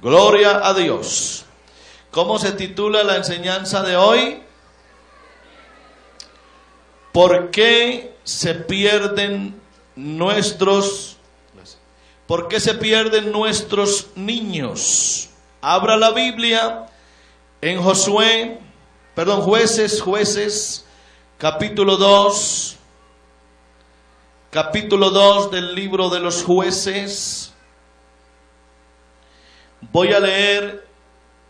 Gloria a Dios. ¿Cómo se titula la enseñanza de hoy? ¿Por qué se pierden nuestros niños? Abra la Biblia en Jueces, capítulo 2 del libro de los Jueces. Voy a leer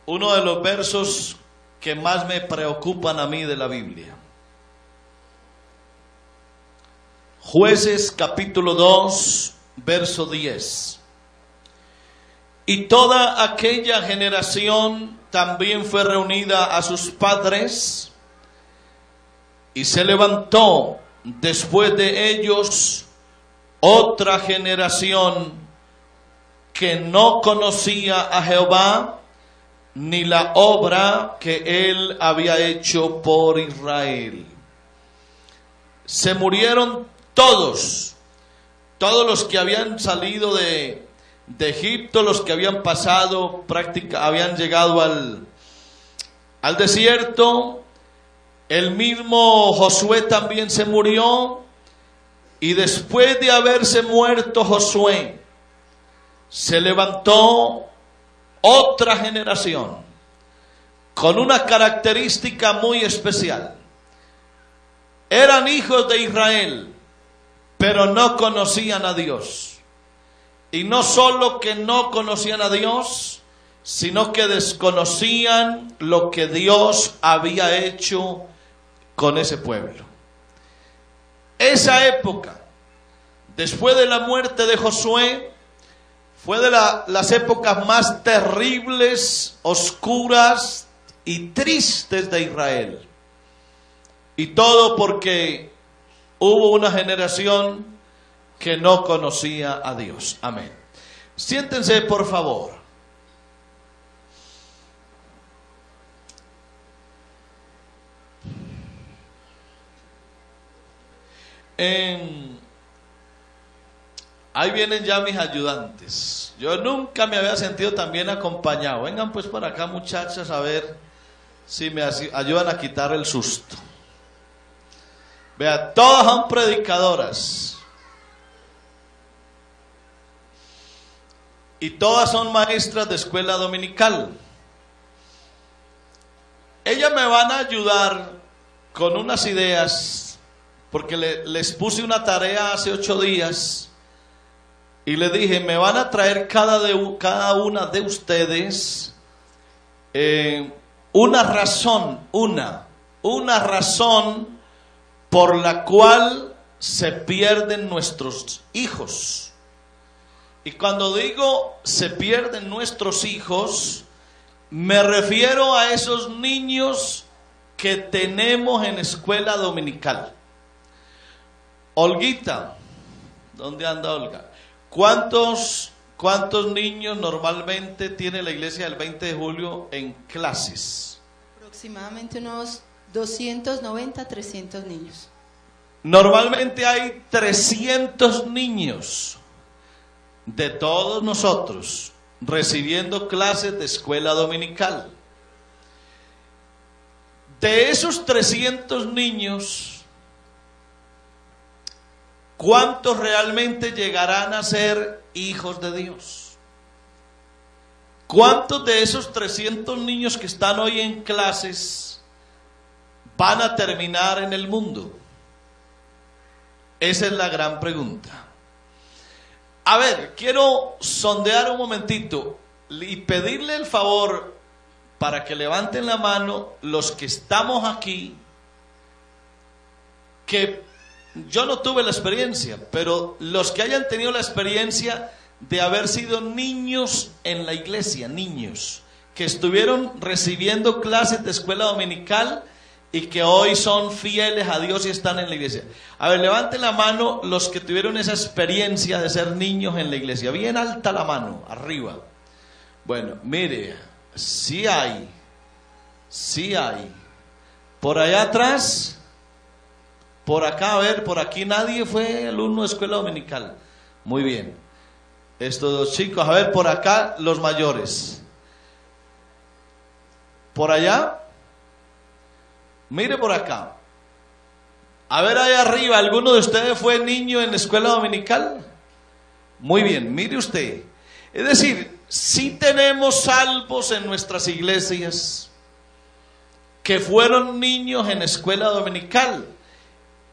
uno de los versos que más me preocupan a mí de la Biblia. Jueces capítulo 2, verso 10. Y toda aquella generación también fue reunida a sus padres, y se levantó después de ellos otra generación que no conocía a Jehová, ni la obra que él había hecho por Israel. Se murieron todos los que habían salido de Egipto, los que habían pasado, habían llegado al desierto. El mismo Josué también se murió, y después de haberse muerto Josué, se levantó otra generación con una característica muy especial. Eran hijos de Israel, pero no conocían a Dios. Y no solo que no conocían a Dios, sino que desconocían lo que Dios había hecho con ese pueblo. Esa época, después de la muerte de Josué, fue de las épocas más terribles, oscuras y tristes de Israel. Y todo porque hubo una generación que no conocía a Dios. Amén. Siéntense, por favor. Ahí vienen ya mis ayudantes. Yo nunca me había sentido tan bien acompañado. Vengan pues para acá, muchachas, a ver si me ayudan a quitar el susto. Vea, todas son predicadoras. Y todas son maestras de escuela dominical. Ellas me van a ayudar con unas ideas, porque les puse una tarea hace 8 días. Y le dije, me van a traer cada una de ustedes una razón por la cual se pierden nuestros hijos. Y cuando digo se pierden nuestros hijos, me refiero a esos niños que tenemos en escuela dominical. Olguita, ¿dónde anda Olga? ¿Cuántos niños normalmente tiene la iglesia del 20 de julio en clases? Aproximadamente unos 290, 300 niños. Normalmente hay 300 niños de todos nosotros recibiendo clases de escuela dominical. De esos 300 niños, ¿cuántos realmente llegarán a ser hijos de Dios? ¿Cuántos de esos 300 niños que están hoy en clases van a terminar en el mundo? Esa es la gran pregunta. A ver, quiero sondear un momentito y pedirle el favor para que levanten la mano los que estamos aquí, que yo no tuve la experiencia, pero los que hayan tenido la experiencia de haber sido niños en la iglesia, niños que estuvieron recibiendo clases de escuela dominical y que hoy son fieles a Dios y están en la iglesia. A ver, levanten la mano los que tuvieron esa experiencia de ser niños en la iglesia. Bien alta la mano, arriba. Bueno, mire, sí hay. Por allá atrás, por acá, a ver, por aquí nadie fue alumno de escuela dominical. Muy bien. Estos dos chicos, a ver, por acá los mayores. por allá. Mire por acá. A ver ahí arriba, ¿alguno de ustedes fue niño en la escuela dominical? Muy bien, mire usted. Es decir, sí tenemos salvos en nuestras iglesias que fueron niños en escuela dominical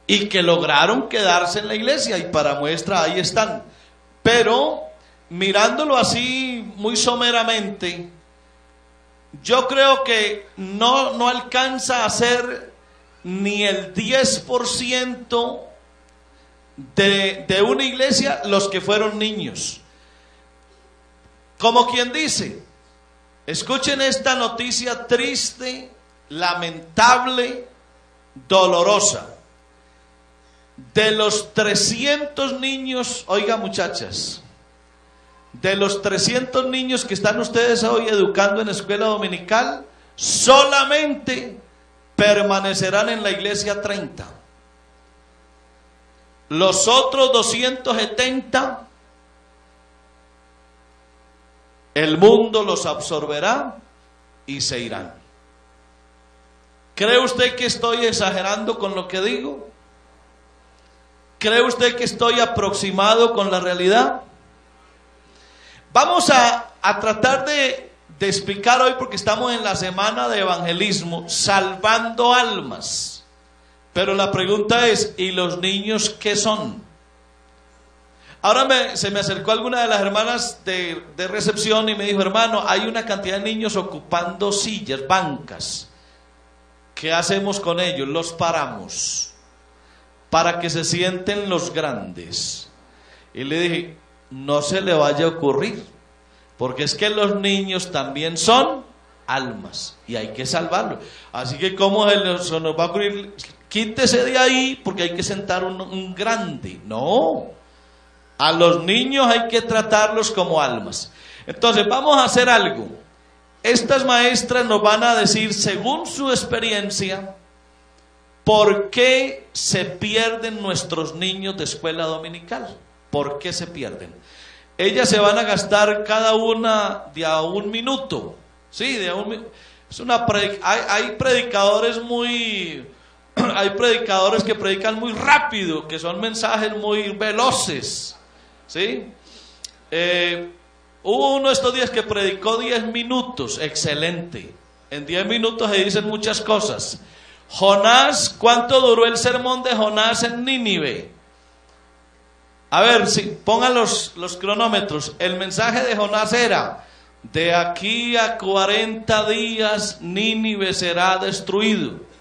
y que lograron quedarse en la iglesia, y para muestra ahí están. Pero mirándolo así muy someramente, yo creo que no alcanza a ser ni el 10% de una iglesia los que fueron niños. Como quien dice, escuchen esta noticia triste, lamentable, dolorosa. De los 300 niños, oiga muchachas, de los 300 niños que están ustedes hoy educando en escuela dominical, solamente permanecerán en la iglesia 30. Los otros 270, el mundo los absorberá y se irán. ¿Cree usted que estoy exagerando con lo que digo? ¿Cree usted que estoy aproximado con la realidad? Vamos a tratar de explicar hoy, porque estamos en la semana de evangelismo, salvando almas. Pero la pregunta es, ¿y los niños qué son? Ahora se me acercó alguna de las hermanas de recepción y me dijo: hermano, hay una cantidad de niños ocupando sillas, bancas. ¿Qué hacemos con ellos? Los paramos para que se sienten los grandes. Y le dije: no se le vaya a ocurrir, porque es que los niños también son almas y hay que salvarlos. Así que ¿cómo se nos va a ocurrir? Quítese de ahí porque hay que sentar un grande. No, a los niños hay que tratarlos como almas. Entonces vamos a hacer algo. Estas maestras nos van a decir, según su experiencia, ¿por qué se pierden nuestros niños de escuela dominical? ¿Por qué se pierden? Ellas se van a gastar cada una de a un minuto. Sí, de a un minuto. Hay predicadores hay predicadores que predican muy rápido, que son mensajes muy veloces. ¿Sí? Hubo uno estos días que predicó 10 minutos, excelente. En 10 minutos se dicen muchas cosas. Jonás, ¿cuánto duró el sermón de Jonás en Nínive? A ver, pongan los cronómetros. El mensaje de Jonás era: de aquí a 40 días Nínive será destruido.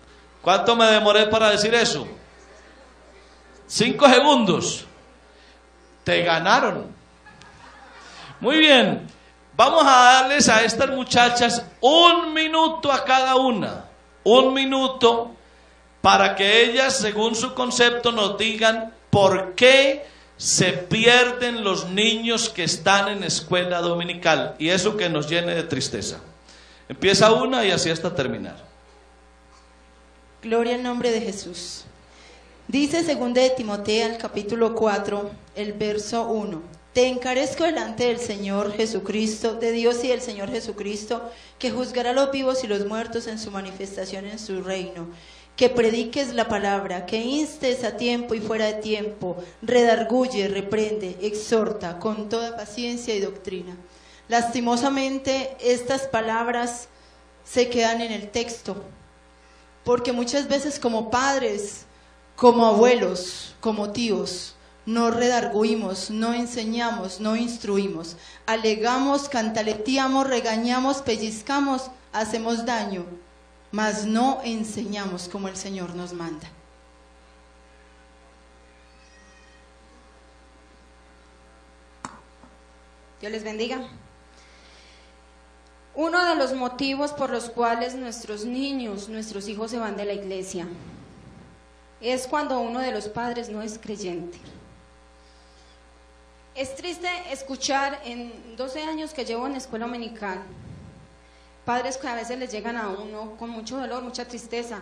¿Cuánto me demoré para decir eso? 5 segundos. Te ganaron. Muy bien. Vamos a darles a estas muchachas 1 minuto a cada una. 1 minuto para que ellas, según su concepto, nos digan por qué se pierden los niños que están en escuela dominical, y eso que nos llene de tristeza. Empieza una y así hasta terminar. Gloria al nombre de Jesús. Dice 2 de Timoteo, el capítulo 4, el verso 1. Te encarezco delante del Señor Jesucristo, de Dios y del Señor Jesucristo, que juzgará a los vivos y los muertos en su manifestación en su reino. Que prediques la palabra, que instes a tiempo y fuera de tiempo, redarguye, reprende, exhorta con toda paciencia y doctrina. Lastimosamente, estas palabras se quedan en el texto, porque muchas veces como padres, como abuelos, como tíos, no redarguimos, no enseñamos, no instruimos, alegamos, cantaleteamos, regañamos, pellizcamos, hacemos daño, mas no enseñamos como el Señor nos manda. Dios les bendiga. Uno de los motivos por los cuales nuestros niños, nuestros hijos se van de la iglesia, es cuando uno de los padres no es creyente. Es triste escuchar en 12 años que llevo en escuela dominical, padres que a veces les llegan a uno con mucho dolor, mucha tristeza,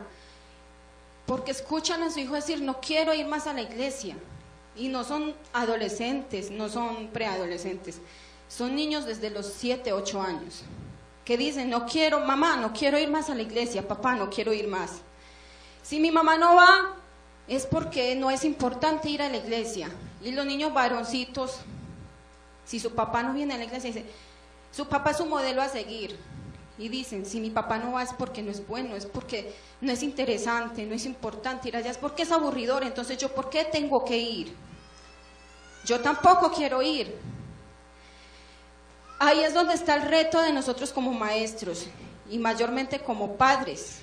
porque escuchan a su hijo decir: no quiero ir más a la iglesia. Y no son adolescentes, no son preadolescentes, son niños desde los 7, 8 años, que dicen, no quiero, mamá, no quiero ir más a la iglesia, papá, no quiero ir más. Si mi mamá no va, es porque no es importante ir a la iglesia. Y los niños varoncitos, si su papá no viene a la iglesia, dicen, su papá es su modelo a seguir. Y dicen, si mi papá no va es porque no es bueno, es porque no es interesante, no es importante ir allá, es porque es aburridor, entonces yo, ¿por qué tengo que ir? Yo tampoco quiero ir. Ahí es donde está el reto de nosotros como maestros y mayormente como padres,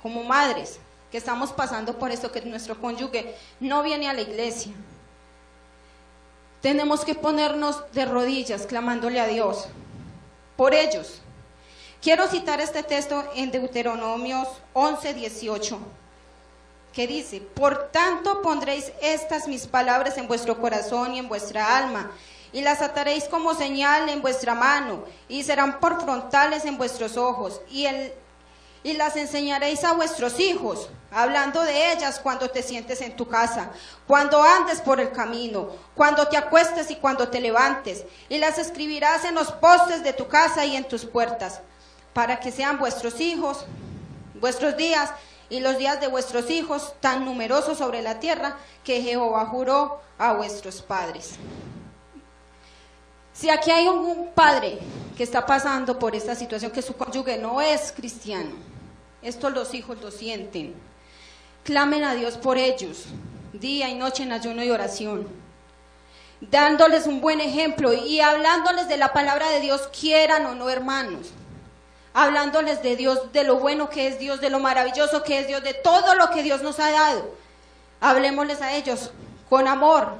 como madres, que estamos pasando por esto, que nuestro cónyuge no viene a la iglesia. Tenemos que ponernos de rodillas clamándole a Dios por ellos. Quiero citar este texto en Deuteronomios 11:18, que dice, por tanto pondréis estas mis palabras en vuestro corazón y en vuestra alma, y las ataréis como señal en vuestra mano, y serán por frontales en vuestros ojos, y las enseñaréis a vuestros hijos, hablando de ellas cuando te sientes en tu casa, cuando andes por el camino, cuando te acuestes y cuando te levantes, y las escribirás en los postes de tu casa y en tus puertas, para que sean vuestros hijos, vuestros días y los días de vuestros hijos tan numerosos sobre la tierra que Jehová juró a vuestros padres. Si aquí hay un padre que está pasando por esta situación, que su cónyuge no es cristiano, esto los hijos lo sienten, clamen a Dios por ellos, día y noche en ayuno y oración, dándoles un buen ejemplo y hablándoles de la palabra de Dios, quieran o no, hermanos, hablándoles de Dios, de lo bueno que es Dios, de lo maravilloso que es Dios, de todo lo que Dios nos ha dado. Hablemosles a ellos con amor,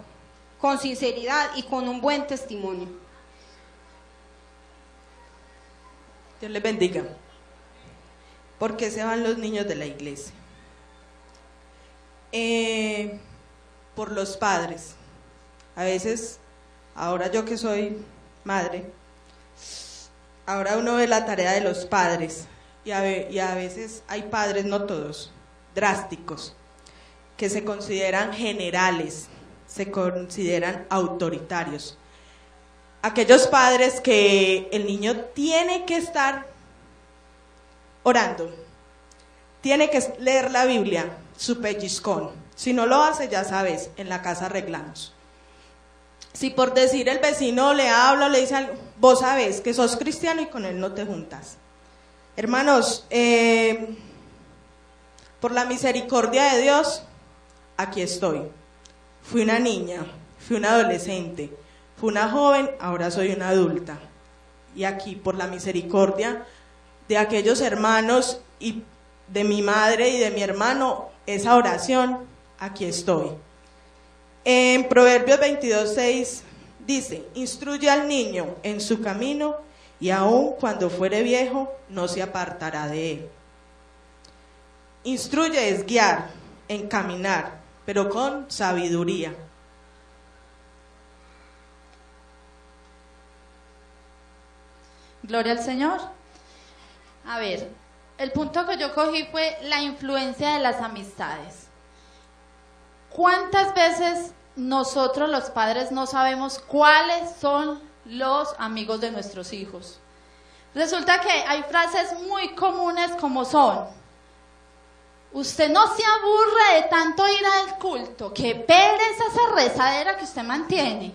con sinceridad y con un buen testimonio. Dios les bendiga. ¿Por qué se van los niños de la iglesia? Por los padres. A veces, ahora yo que soy madre, ahora uno ve la tarea de los padres y a veces hay padres, no todos, drásticos, que se consideran generales, se consideran autoritarios. Aquellos padres que el niño tiene que estar orando, tiene que leer la Biblia, su pellizcón. Si no lo hace, ya sabes, en la casa arreglamos. Si por decir el vecino le habla o le dice algo, vos sabés que sos cristiano y con él no te juntas. Hermanos, por la misericordia de Dios, aquí estoy. Fui una niña, fui una adolescente, fui una joven, ahora soy una adulta. Y aquí, por la misericordia de aquellos hermanos y de mi madre y de mi hermano, esa oración, aquí estoy. En Proverbios 22:6 dice, instruye al niño en su camino y aun cuando fuere viejo no se apartará de él. Instruye es guiar, encaminar, pero con sabiduría. Gloria al Señor. A ver, el punto que yo cogí fue la influencia de las amistades. ¿Cuántas veces nosotros los padres no sabemos cuáles son los amigos de nuestros hijos? Resulta que hay frases muy comunes como son: usted no se aburre de tanto ir al culto, qué pereza esa rezadera que usted mantiene.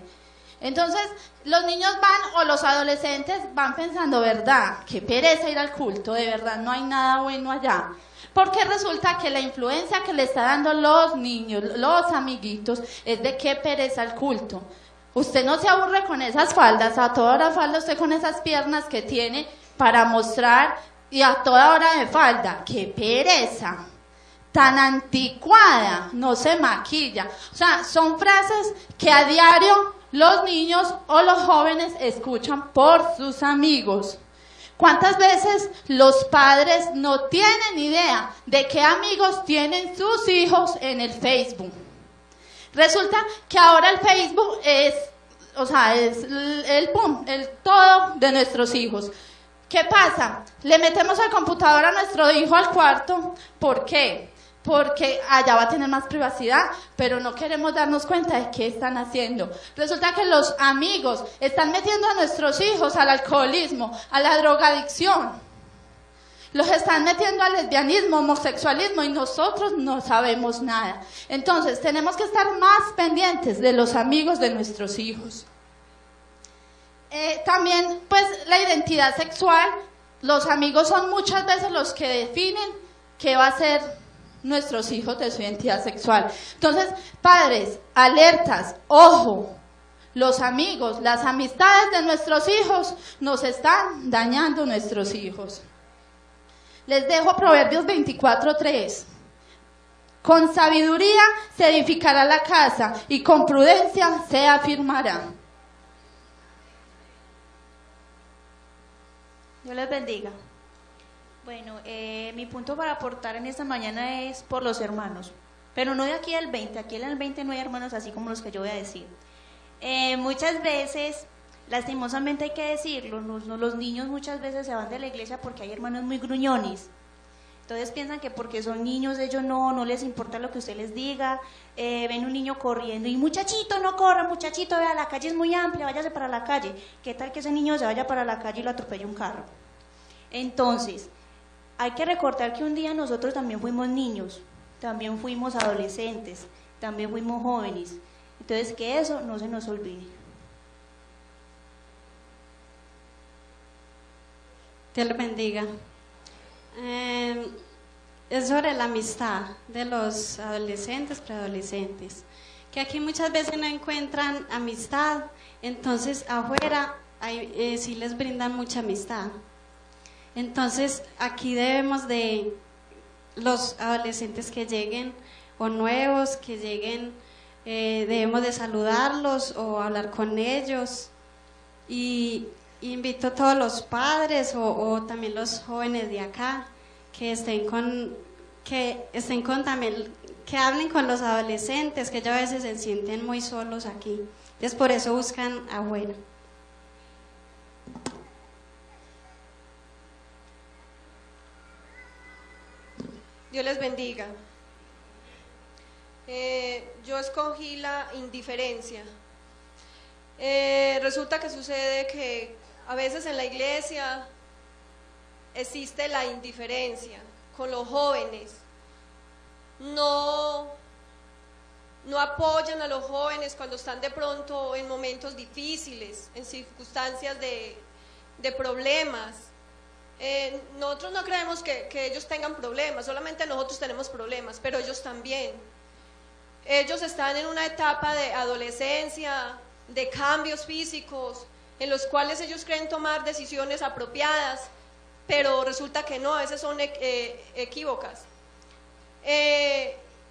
Entonces los niños van, o los adolescentes van pensando, verdad, qué pereza ir al culto, de verdad no hay nada bueno allá. Porque resulta que la influencia que le está dando los niños, los amiguitos, es de qué pereza el culto. Usted no se aburre con esas faldas, a toda hora falda usted con esas piernas que tiene para mostrar, y a toda hora de falda, qué pereza, tan anticuada, no se maquilla. O sea, son frases que a diario los niños o los jóvenes escuchan por sus amigos. ¿Cuántas veces los padres no tienen idea de qué amigos tienen sus hijos en el Facebook? Resulta que ahora el Facebook es el todo de nuestros hijos. ¿Qué pasa? Le metemos el computador a nuestro hijo al cuarto. ¿Por qué? porque allá va a tener más privacidad, pero no queremos darnos cuenta de qué están haciendo. Resulta que los amigos están metiendo a nuestros hijos al alcoholismo, a la drogadicción, los están metiendo al lesbianismo, homosexualismo, y nosotros no sabemos nada. Entonces tenemos que estar más pendientes de los amigos de nuestros hijos. También, pues, la identidad sexual, los amigos son muchas veces los que definen qué va a ser nuestros hijos de su identidad sexual. Entonces, padres, alertas, ojo, los amigos, las amistades de nuestros hijos nos están dañando nuestros hijos. Les dejo Proverbios 24:3. Con sabiduría se edificará la casa y con prudencia se afirmará. Dios les bendiga. Bueno, mi punto para aportar en esta mañana es por los hermanos, pero no de aquí al 20, aquí en el 20 no hay hermanos así como los que yo voy a decir. Muchas veces, lastimosamente hay que decirlo, los niños muchas veces se van de la iglesia porque hay hermanos muy gruñones. Entonces piensan que porque son niños ellos no les importa lo que usted les diga, ven un niño corriendo y muchachito no corra, muchachito vea la calle es muy amplia, váyase para la calle. ¿Qué tal que ese niño se vaya para la calle y lo atropelle un carro? Entonces, hay que recordar que un día nosotros también fuimos niños, también fuimos adolescentes, también fuimos jóvenes. Entonces, que eso no se nos olvide. Dios les bendiga. Es sobre la amistad de los adolescentes, preadolescentes, que aquí muchas veces no encuentran amistad, entonces afuera sí les brindan mucha amistad. Entonces aquí debemos de, los adolescentes que lleguen o nuevos que lleguen, debemos de saludarlos o hablar con ellos, y invito a todos los padres o también los jóvenes de acá que estén con también, que hablen con los adolescentes, que ellos a veces se sienten muy solos aquí, entonces por eso buscan afuera. Dios les bendiga. Yo escogí la indiferencia. Resulta que sucede que a veces en la iglesia existe la indiferencia con los jóvenes. No apoyan a los jóvenes cuando están de pronto en momentos difíciles, en circunstancias de problemas. Nosotros no creemos que ellos tengan problemas, solamente nosotros tenemos problemas, pero ellos también. Ellos están en una etapa de adolescencia, de cambios físicos, en los cuales ellos creen tomar decisiones apropiadas, pero resulta que no, a veces son equívocas.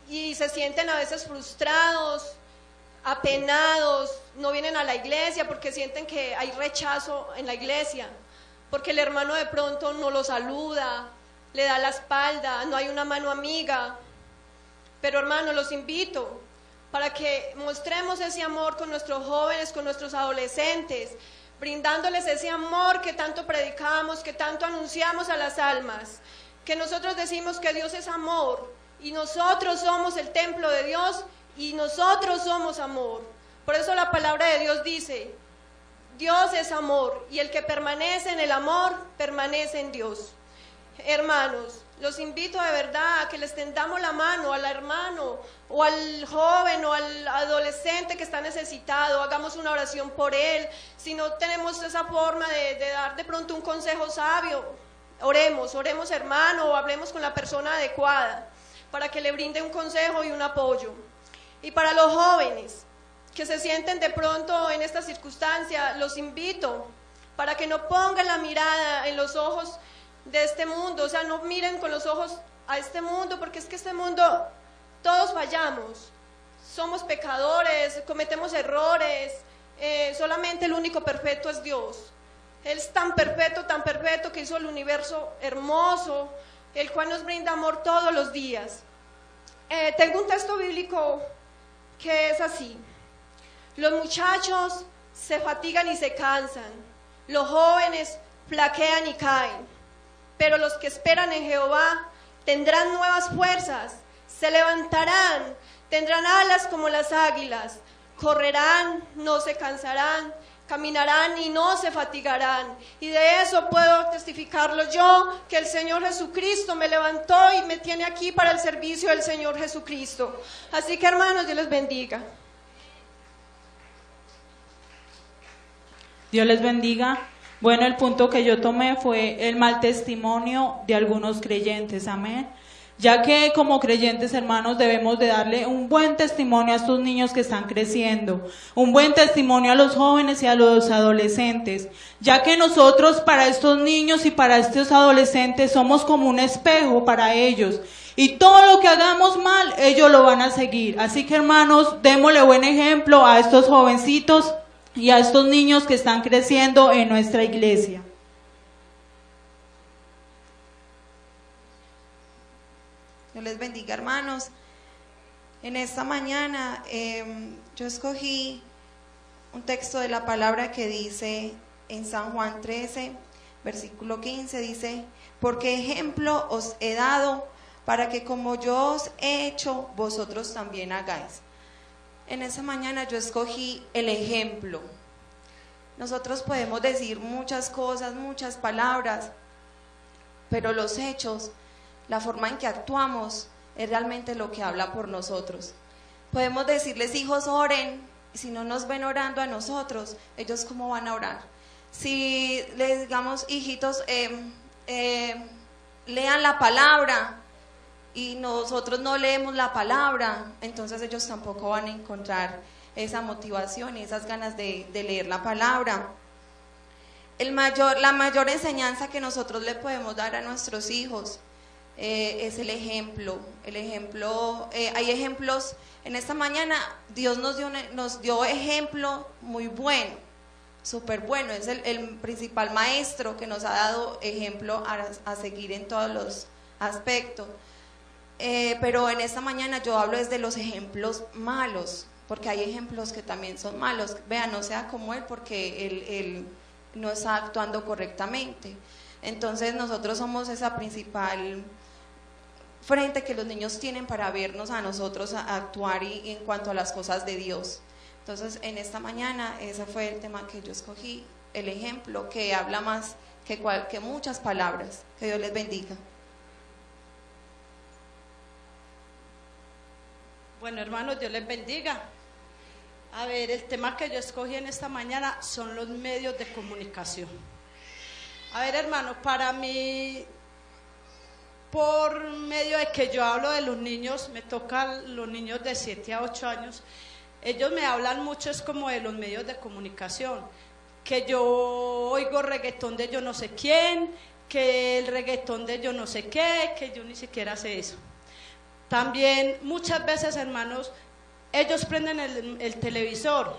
Y se sienten a veces frustrados, apenados, no vienen a la iglesia porque sienten que hay rechazo en la iglesia, porque el hermano de pronto no lo saluda, le da la espalda, no hay una mano amiga. Pero hermanos, los invito para que mostremos ese amor con nuestros jóvenes, con nuestros adolescentes, brindándoles ese amor que tanto predicamos, que tanto anunciamos a las almas, que nosotros decimos que Dios es amor y nosotros somos el templo de Dios y nosotros somos amor. Por eso la palabra de Dios dice: Dios es amor y el que permanece en el amor permanece en Dios. Hermanos, los invito de verdad a que les tendamos la mano al hermano o al joven o al adolescente que está necesitado, hagamos una oración por él. Si no tenemos esa forma de dar de pronto un consejo sabio, oremos hermano, o hablemos con la persona adecuada para que le brinde un consejo y un apoyo. Y para los jóvenes que se sienten de pronto en esta circunstancia, los invito para que no pongan la mirada en los ojos de este mundo, o sea, no miren con los ojos a este mundo, porque es que este mundo, todos fallamos, somos pecadores, cometemos errores, solamente el único perfecto es Dios. Él es tan perfecto que hizo el universo hermoso, el cual nos brinda amor todos los días. Tengo un texto bíblico que es así: los muchachos se fatigan y se cansan, los jóvenes flaquean y caen, pero los que esperan en Jehová tendrán nuevas fuerzas, Se levantarán, tendrán alas como las águilas, correrán, no se cansarán, caminarán y no se fatigarán. Y de eso puedo testificarlo yo, que el Señor Jesucristo me levantó y me tiene aquí para el servicio del Señor Jesucristo. Así que, hermanos, Dios les bendiga. Dios les bendiga. Bueno, el punto que yo tomé fue el mal testimonio de algunos creyentes, amén. Ya que como creyentes, hermanos, debemos de darle un buen testimonio a estos niños que están creciendo, un buen testimonio a los jóvenes y a los adolescentes, ya que nosotros para estos niños y para estos adolescentes somos como un espejo para ellos, y todo lo que hagamos mal, ellos lo van a seguir. Así que, hermanos, démosle buen ejemplo a estos jovencitos y a estos niños que están creciendo en nuestra iglesia. Dios les bendiga, hermanos. En esta mañana yo escogí un texto de la palabra que dice en San Juan 13, versículo 15, dice: porque ejemplo os he dado para que como yo os he hecho, vosotros también hagáis. En esta mañana yo escogí el ejemplo. Nosotros podemos decir muchas cosas, muchas palabras, pero los hechos, la forma en que actuamos, es realmente lo que habla por nosotros. Podemos decirles: hijos, oren, y si no nos ven orando a nosotros, ellos ¿cómo van a orar? Si les digamos: hijitos, lean la palabra, y nosotros no leemos la palabra, entonces ellos tampoco van a encontrar esa motivación y esas ganas de leer la palabra. La mayor enseñanza que nosotros le podemos dar a nuestros hijos es el ejemplo. Hay ejemplos. En esta mañana Dios nos dio ejemplo muy bueno, súper bueno. Es el principal maestro que nos ha dado ejemplo a seguir en todos los aspectos. Pero en esta mañana yo hablo desde los ejemplos malos, porque hay ejemplos que también son malos. Vean, no sea como él, porque él no está actuando correctamente. Entonces nosotros somos esa principal frente que los niños tienen para vernos a nosotros a actuar en cuanto a las cosas de Dios. Entonces en esta mañana ese fue el tema que yo escogí, el ejemplo, que habla más que muchas palabras. Que Dios les bendiga. Bueno, hermanos, Dios les bendiga. A ver, el tema que yo escogí en esta mañana son los medios de comunicación. A ver, hermanos, para mí, por medio de que yo hablo de los niños, me tocan los niños de 7 a 8 años, ellos me hablan mucho, es como de los medios de comunicación, que yo oigo reggaetón de yo no sé quién, que el reggaetón de yo no sé qué, que yo ni siquiera sé eso. También muchas veces, hermanos, ellos prenden el televisor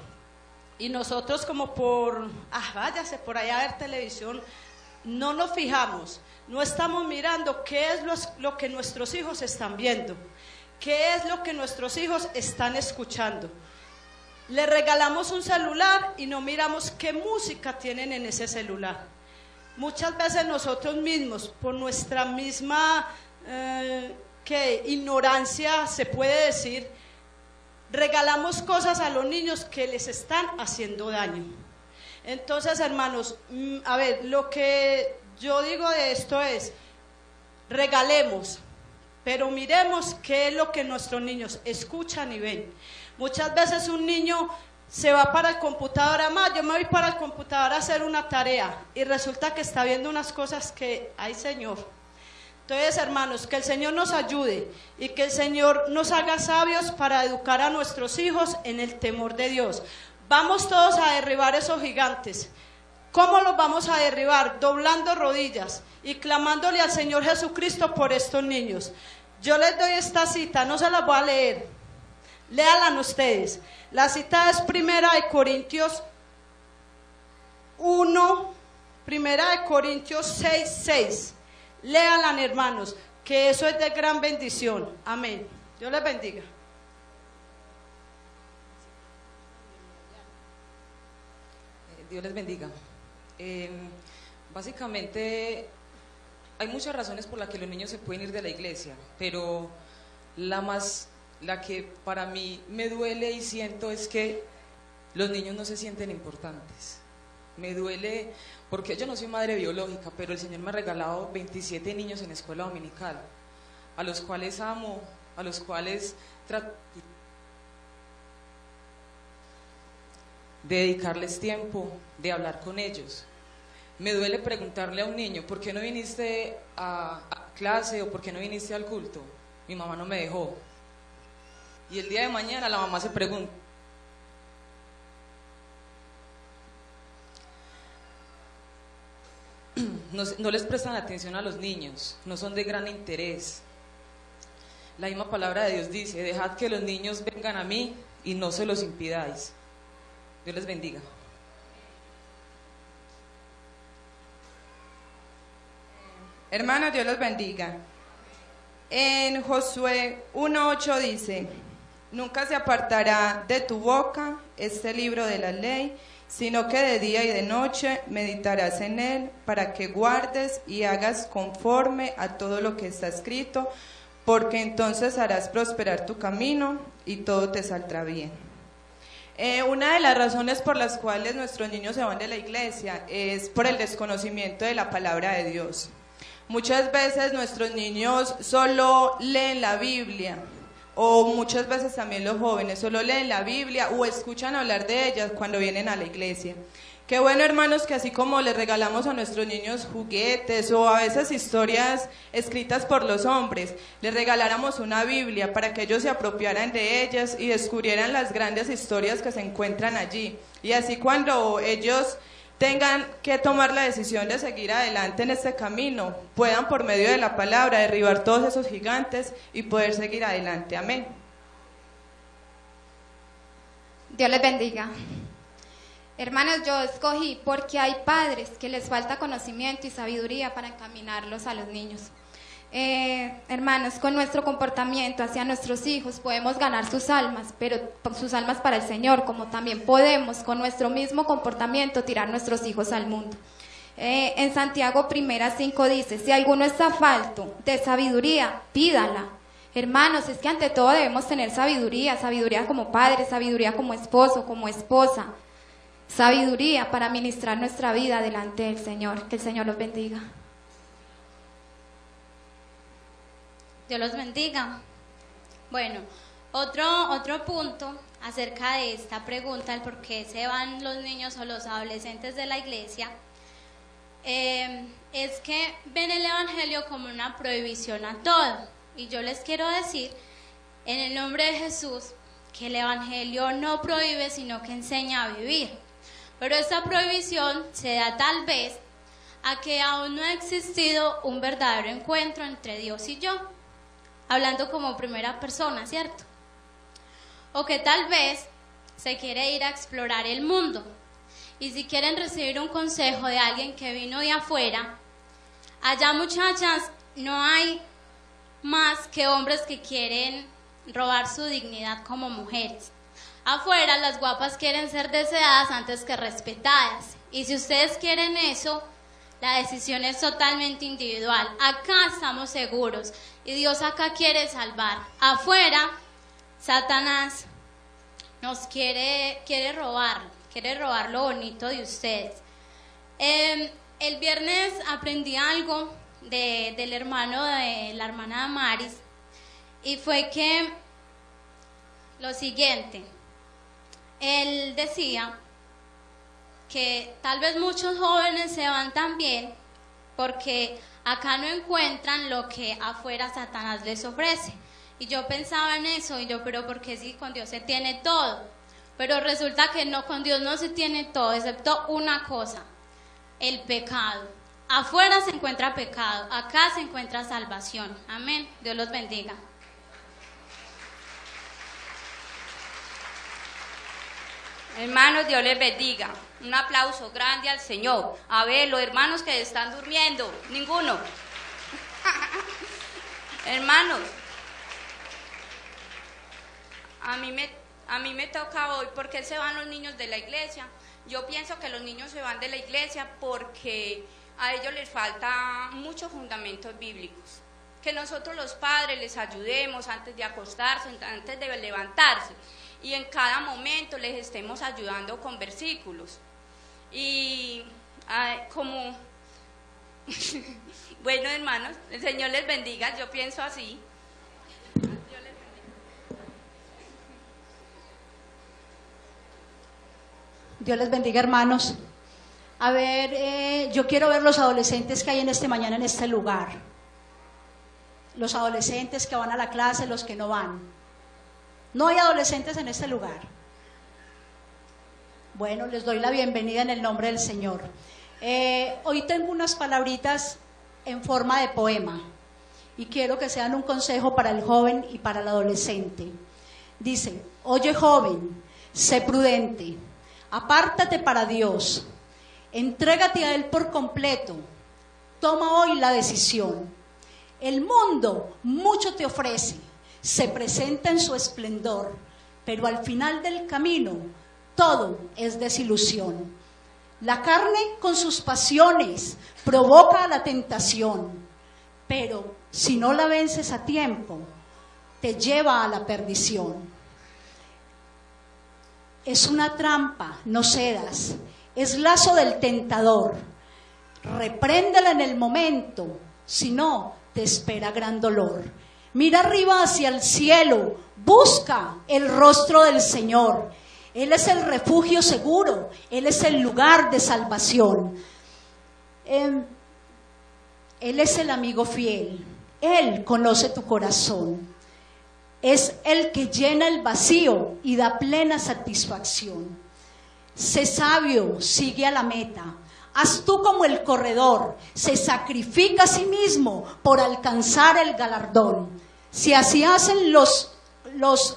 y nosotros como váyase por allá a ver televisión, no nos fijamos, no estamos mirando qué es lo que nuestros hijos están viendo, qué es lo que nuestros hijos están escuchando. Le regalamos un celular y no miramos qué música tienen en ese celular. Muchas veces nosotros mismos, por nuestra misma ignorancia, se puede decir, regalamos cosas a los niños que les están haciendo daño. Entonces, hermanos, a ver, lo que yo digo de esto es: regalemos, pero miremos qué es lo que nuestros niños escuchan y ven. Muchas veces un niño se va para el computador, yo me voy para el computador a hacer una tarea, y resulta que está viendo unas cosas que, ay Señor. Entonces, hermanos, que el Señor nos ayude y que el Señor nos haga sabios para educar a nuestros hijos en el temor de Dios. Vamos todos a derribar esos gigantes. ¿Cómo los vamos a derribar? Doblando rodillas y clamándole al Señor Jesucristo por estos niños. Yo les doy esta cita, no se las voy a leer, léalan ustedes. La cita es 1 Corintios 1, 1 Corintios 6:6. Léalan, hermanos, que eso es de gran bendición. Amén. Dios les bendiga. Dios les bendiga. Básicamente hay muchas razones por las que los niños se pueden ir de la iglesia, pero la que para mí me duele y siento es que los niños no se sienten importantes. Me duele porque yo no soy madre biológica, pero el Señor me ha regalado 27 niños en escuela dominical, a los cuales amo, a los cuales trato de dedicarles tiempo, de hablar con ellos. Me duele preguntarle a un niño, ¿por qué no viniste a clase o por qué no viniste al culto? Mi mamá no me dejó. Y el día de mañana la mamá se pregunta, no les prestan atención a los niños, no son de gran interés. La misma palabra de Dios dice, dejad que los niños vengan a mí y no se los impidáis. Dios les bendiga. Hermanos, Dios los bendiga. En Josué 1:8 dice, nunca se apartará de tu boca este libro de la ley, sino que de día y de noche meditarás en él, para que guardes y hagas conforme a todo lo que está escrito, porque entonces harás prosperar tu camino y todo te saldrá bien. Una de las razones por las cuales nuestros niños se van de la iglesia es por el desconocimiento de la palabra de Dios. Muchas veces nuestros niños solo leen la Biblia, o muchas veces también los jóvenes solo leen la Biblia o escuchan hablar de ella cuando vienen a la iglesia. Qué bueno, hermanos, que así como les regalamos a nuestros niños juguetes o a veces historias escritas por los hombres, les regaláramos una Biblia para que ellos se apropiaran de ellas y descubrieran las grandes historias que se encuentran allí. Y así cuando ellos tengan que tomar la decisión de seguir adelante en este camino, puedan por medio de la palabra derribar todos esos gigantes y poder seguir adelante. Amén. Dios les bendiga. Hermanos, yo escogí porque hay padres que les falta conocimiento y sabiduría para encaminarlos a los niños. Hermanos, con nuestro comportamiento hacia nuestros hijos podemos ganar sus almas, pero sus almas para el Señor, como también podemos con nuestro mismo comportamiento tirar nuestros hijos al mundo. En Santiago 1:5 dice, si alguno está falto de sabiduría, pídala. Hermanos, es que ante todo debemos tener sabiduría, sabiduría como padre, sabiduría como esposo, como esposa, sabiduría para ministrar nuestra vida delante del Señor. Que el Señor los bendiga. Dios los bendiga. Bueno, otro punto acerca de esta pregunta, el por qué se van los niños o los adolescentes de la iglesia, es que ven el evangelio como una prohibición a todo. Y yo les quiero decir, en el nombre de Jesús, que el evangelio no prohíbe, sino que enseña a vivir. Pero esta prohibición se da tal vez a que aún no ha existido un verdadero encuentro entre Dios y yo, hablando como primera persona, ¿cierto? O que tal vez se quiere ir a explorar el mundo. Y si quieren recibir un consejo de alguien que vino de afuera, allá, muchachas, no hay más que hombres que quieren robar su dignidad como mujeres. Afuera las guapas quieren ser deseadas antes que respetadas. Y si ustedes quieren eso, la decisión es totalmente individual. Acá estamos seguros y Dios acá quiere salvar. Afuera, Satanás nos quiere robar lo bonito de ustedes. El viernes aprendí algo del hermano de la hermana Maris, y fue que lo siguiente, él decía que tal vez muchos jóvenes se van también porque acá no encuentran lo que afuera Satanás les ofrece. Y yo pensaba en eso, y yo, pero ¿por qué si con Dios se tiene todo? Pero resulta que no, con Dios no se tiene todo, excepto una cosa, el pecado. Afuera se encuentra pecado, acá se encuentra salvación. Amén. Dios los bendiga. Hermanos, Dios les bendiga. Un aplauso grande al Señor. A ver, los hermanos que están durmiendo, ninguno. Hermanos, a mí me toca hoy, ¿por qué se van los niños de la iglesia? Yo pienso que los niños se van de la iglesia porque a ellos les falta muchos fundamentos bíblicos. que nosotros los padres les ayudemos antes de acostarse, antes de levantarse, y en cada momento les estemos ayudando con versículos. Y como, bueno, hermanos, el Señor les bendiga, yo pienso así. Dios les bendiga, hermanos. A ver, yo quiero ver los adolescentes que hay en este mañana en este lugar. Los adolescentes que van a la clase, los que no van. No hay adolescentes en este lugar. Bueno, les doy la bienvenida en el nombre del Señor. Hoy tengo unas palabritas en forma de poema y quiero que sean un consejo para el joven y para el adolescente. Dice: oye joven, sé prudente, apártate para Dios, entrégate a Él por completo, toma hoy la decisión. El mundo mucho te ofrece, se presenta en su esplendor, pero al final del camino todo es desilusión. La carne con sus pasiones provoca la tentación, pero si no la vences a tiempo, te lleva a la perdición. Es una trampa, no cedas, es lazo del tentador. Repréndela en el momento, si no, te espera gran dolor. Mira arriba hacia el cielo, busca el rostro del Señor. Él es el refugio seguro, Él es el lugar de salvación. Él es el amigo fiel, Él conoce tu corazón. Es el que llena el vacío y da plena satisfacción. Sé sabio, sigue a la meta. Haz tú como el corredor, se sacrifica a sí mismo por alcanzar el galardón. Si así hacen los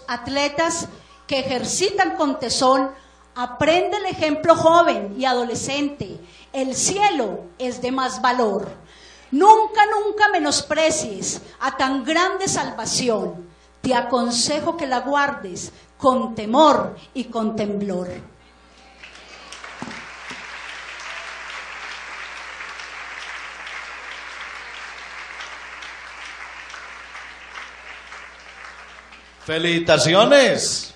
atletas que ejercitan con tesón, aprende el ejemplo joven y adolescente. El cielo es de más valor. Nunca, nunca menosprecies a tan grande salvación. Te aconsejo que la guardes con temor y con temblor. Felicitaciones.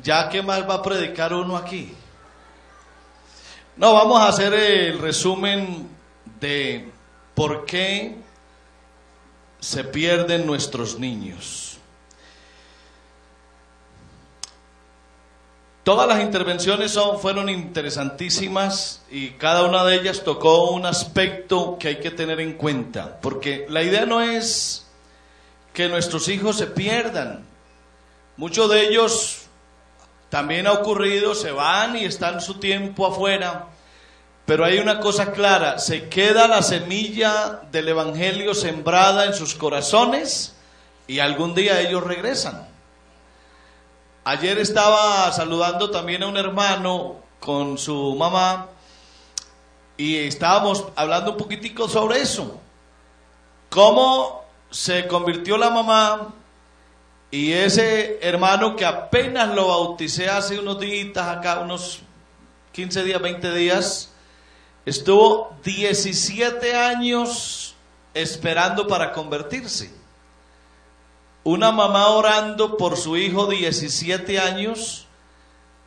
¿Ya qué más va a predicar uno aquí? No, vamos a hacer el resumen de por qué se pierden nuestros niños. Todas las intervenciones fueron interesantísimas y cada una de ellas tocó un aspecto que hay que tener en cuenta, porque la idea no es que nuestros hijos se pierdan. Muchos de ellos, también ha ocurrido, se van y están su tiempo afuera, pero hay una cosa clara: se queda la semilla del evangelio sembrada en sus corazones y algún día ellos regresan. Ayer estaba saludando también a un hermano con su mamá y estábamos hablando un poquitico sobre eso, cómo se convirtió la mamá. Y ese hermano que apenas lo bauticé hace unos días acá, unos 15 días, 20 días, estuvo 17 años esperando para convertirse. Una mamá orando por su hijo 17 años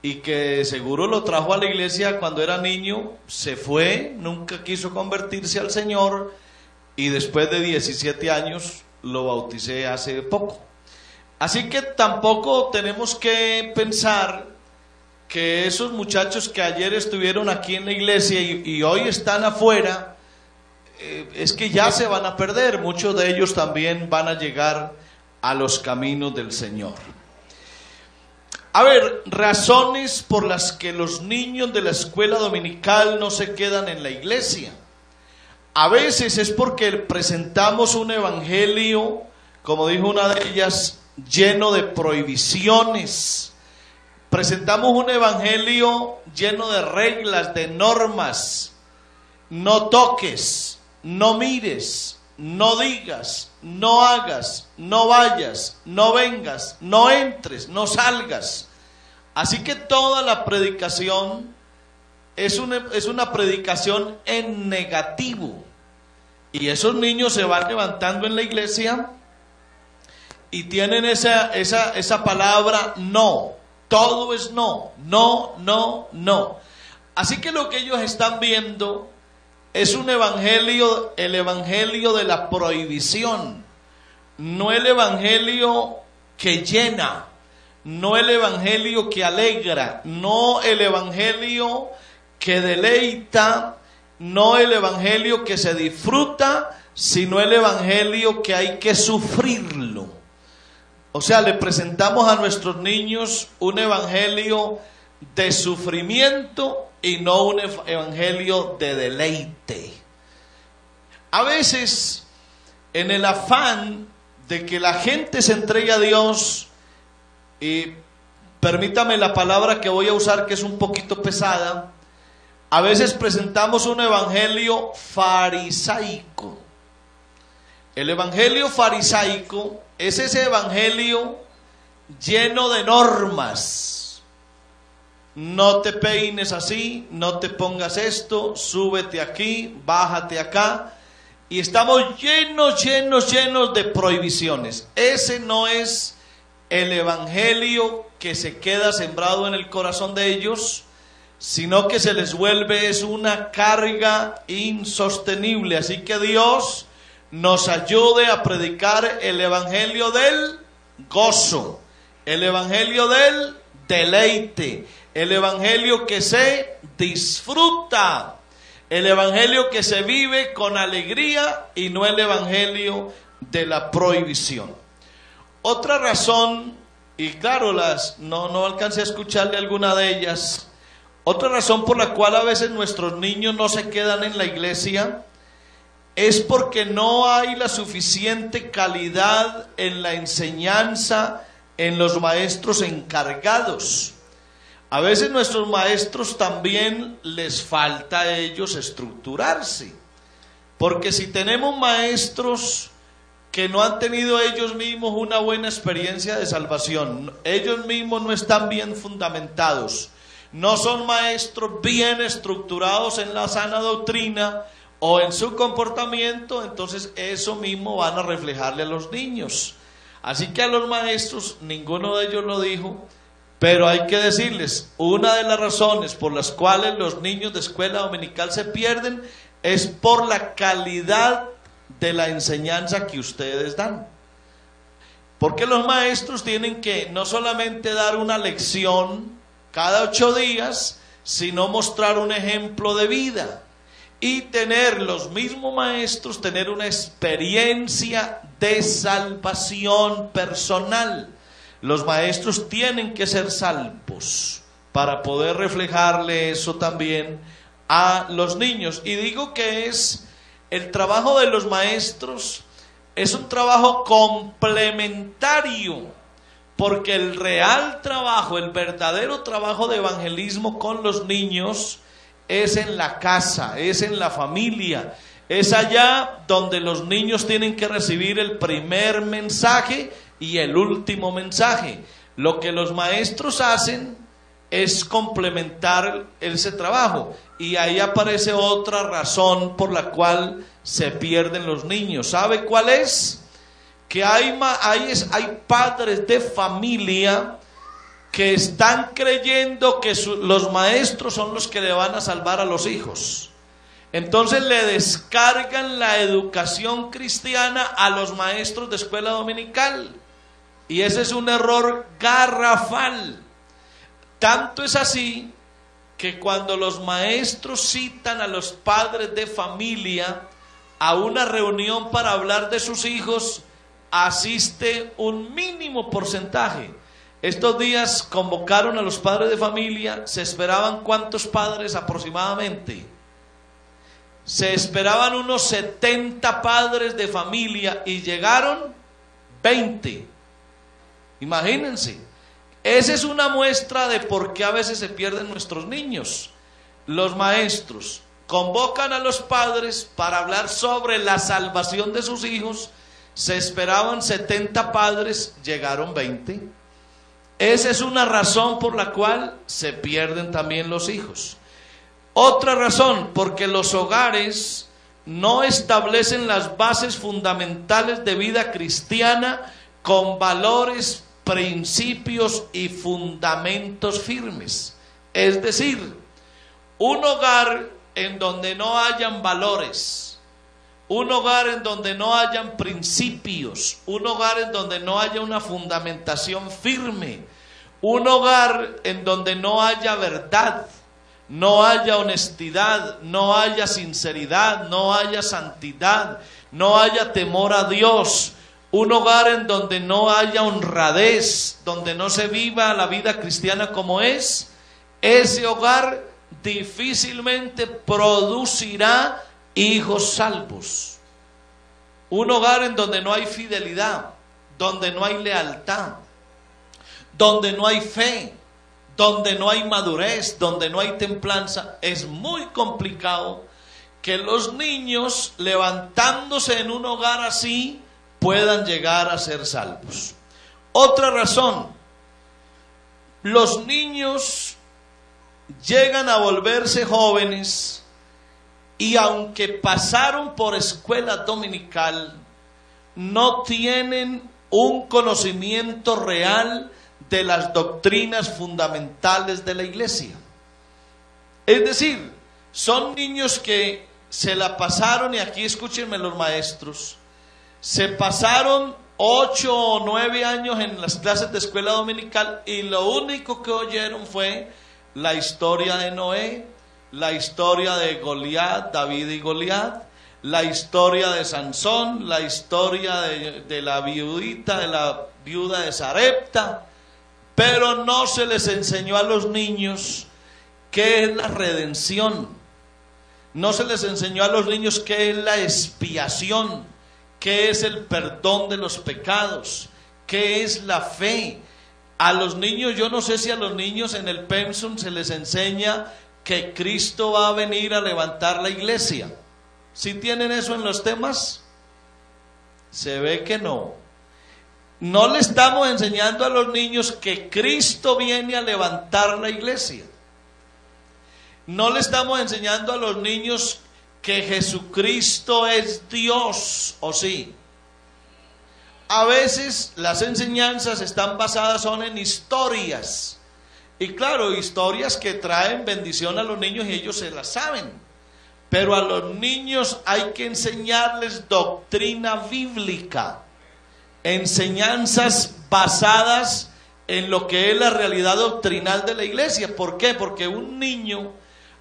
y que seguro lo trajo a la iglesia cuando era niño, se fue, nunca quiso convertirse al Señor y después de 17 años lo bauticé hace poco. Así que tampoco tenemos que pensar que esos muchachos que ayer estuvieron aquí en la iglesia y hoy están afuera, es que ya se van a perder. Muchos de ellos también van a llegar a los caminos del Señor. A ver, razones por las que los niños de la escuela dominical no se quedan en la iglesia. A veces es porque presentamos un evangelio, como dijo una de ellas, lleno de prohibiciones. Presentamos un evangelio lleno de reglas, de normas. No toques, no mires, no digas, no hagas, no vayas, no vengas, no entres, no salgas. Así que toda la predicación es una predicación en negativo. Y esos niños se van levantando en la iglesia y tienen esa palabra no. Todo es no, no, no, no. Así que lo que ellos están viendo es un evangelio, el evangelio de la prohibición, no el evangelio que llena, no el evangelio que alegra, no el evangelio que deleita, no el evangelio que se disfruta, sino el evangelio que hay que sufrirlo. O sea, le presentamos a nuestros niños un evangelio de sufrimiento y no un evangelio de deleite. A veces, en el afán de que la gente se entregue a Dios, y permítame la palabra que voy a usar, que es un poquito pesada, a veces presentamos un evangelio farisaico. El evangelio farisaico es ese evangelio lleno de normas. No te peines así, no te pongas esto, súbete aquí, bájate acá. Y estamos llenos de prohibiciones. Ese no es el evangelio que se queda sembrado en el corazón de ellos, sino que se les vuelve es una carga insostenible. Así que Dios nos ayude a predicar el evangelio del gozo, el evangelio del deleite, el evangelio que se disfruta, el evangelio que se vive con alegría y no el evangelio de la prohibición. Otra razón, y claro, no alcancé a escucharle alguna de ellas, otra razón por la cual a veces nuestros niños no se quedan en la iglesia es porque no hay la suficiente calidad en la enseñanza, en los maestros encargados. A veces nuestros maestros también les falta a ellos estructurarse, porque si tenemos maestros que no han tenido ellos mismos una buena experiencia de salvación, ellos mismos no están bien fundamentados, no son maestros bien estructurados en la sana doctrina o en su comportamiento, entonces eso mismo van a reflejarle a los niños. Así que a los maestros, ninguno de ellos lo dijo, pero hay que decirles, una de las razones por las cuales los niños de escuela dominical se pierden es por la calidad de la enseñanza que ustedes dan. Porque los maestros tienen que no solamente dar una lección cada 8 días, sino mostrar un ejemplo de vida. Y tener los mismos maestros, tener una experiencia de salvación personal. Los maestros tienen que ser salvos para poder reflejarle eso también a los niños. Y digo que el trabajo de los maestros es un trabajo complementario, porque el real trabajo, el verdadero trabajo de evangelismo con los niños es en la casa, es en la familia, es allá donde los niños tienen que recibir el primer mensaje y el último mensaje. Lo que los maestros hacen es complementar ese trabajo, y ahí aparece otra razón por la cual se pierden los niños. ¿Sabe cuál es? Que hay padres de familia que están creyendo que los maestros son los que le van a salvar a los hijos. Entonces le descargan la educación cristiana a los maestros de escuela dominical. Y ese es un error garrafal. Tanto es así que cuando los maestros citan a los padres de familia a una reunión para hablar de sus hijos, asiste un mínimo porcentaje. Estos días convocaron a los padres de familia. ¿Se esperaban cuántos padres aproximadamente? Se esperaban unos 70 padres de familia y llegaron 20. Imagínense. Esa es una muestra de por qué a veces se pierden nuestros niños. Los maestros convocan a los padres para hablar sobre la salvación de sus hijos. Se esperaban 70 padres, llegaron 20. Esa es una razón por la cual se pierden también los hijos. Otra razón, porque los hogares no establecen las bases fundamentales de vida cristiana con valores, principios y fundamentos firmes. Es decir, un hogar en donde no hayan valores, un hogar en donde no hayan principios, un hogar en donde no haya una fundamentación firme, un hogar en donde no haya verdad, no haya honestidad, no haya sinceridad, no haya santidad, no haya temor a Dios, un hogar en donde no haya honradez, donde no se viva la vida cristiana como es, ese hogar difícilmente producirá hijos salvos. Un hogar en donde no hay fidelidad, donde no hay lealtad, donde no hay fe, donde no hay madurez, donde no hay templanza, es muy complicado que los niños, levantándose en un hogar así, puedan llegar a ser salvos. Otra razón, los niños llegan a volverse jóvenes y aunque pasaron por escuela dominical, no tienen un conocimiento real de las doctrinas fundamentales de la iglesia. Es decir, son niños que se la pasaron, y aquí escúchenme los maestros, se pasaron 8 o 9 años en las clases de escuela dominical y lo único que oyeron fue la historia de Noé, la historia de Goliat, David y Goliat, la historia de Sansón, la historia de la viudita, de la viuda de Sarepta, pero no se les enseñó a los niños qué es la redención, no se les enseñó a los niños qué es la expiación, qué es el perdón de los pecados, qué es la fe. A los niños, yo no sé si a los niños en el pensum se les enseña que Cristo va a venir a levantar la iglesia. ¿Sí tienen eso en los temas? Se ve que no. No le estamos enseñando a los niños que Cristo viene a levantar la iglesia. No le estamos enseñando a los niños que Jesucristo es Dios, ¿o sí? A veces las enseñanzas están basadas son en historias. Y claro, historias que traen bendición a los niños y ellos se las saben. Pero a los niños hay que enseñarles doctrina bíblica, enseñanzas basadas en lo que es la realidad doctrinal de la iglesia. ¿Por qué? Porque un niño,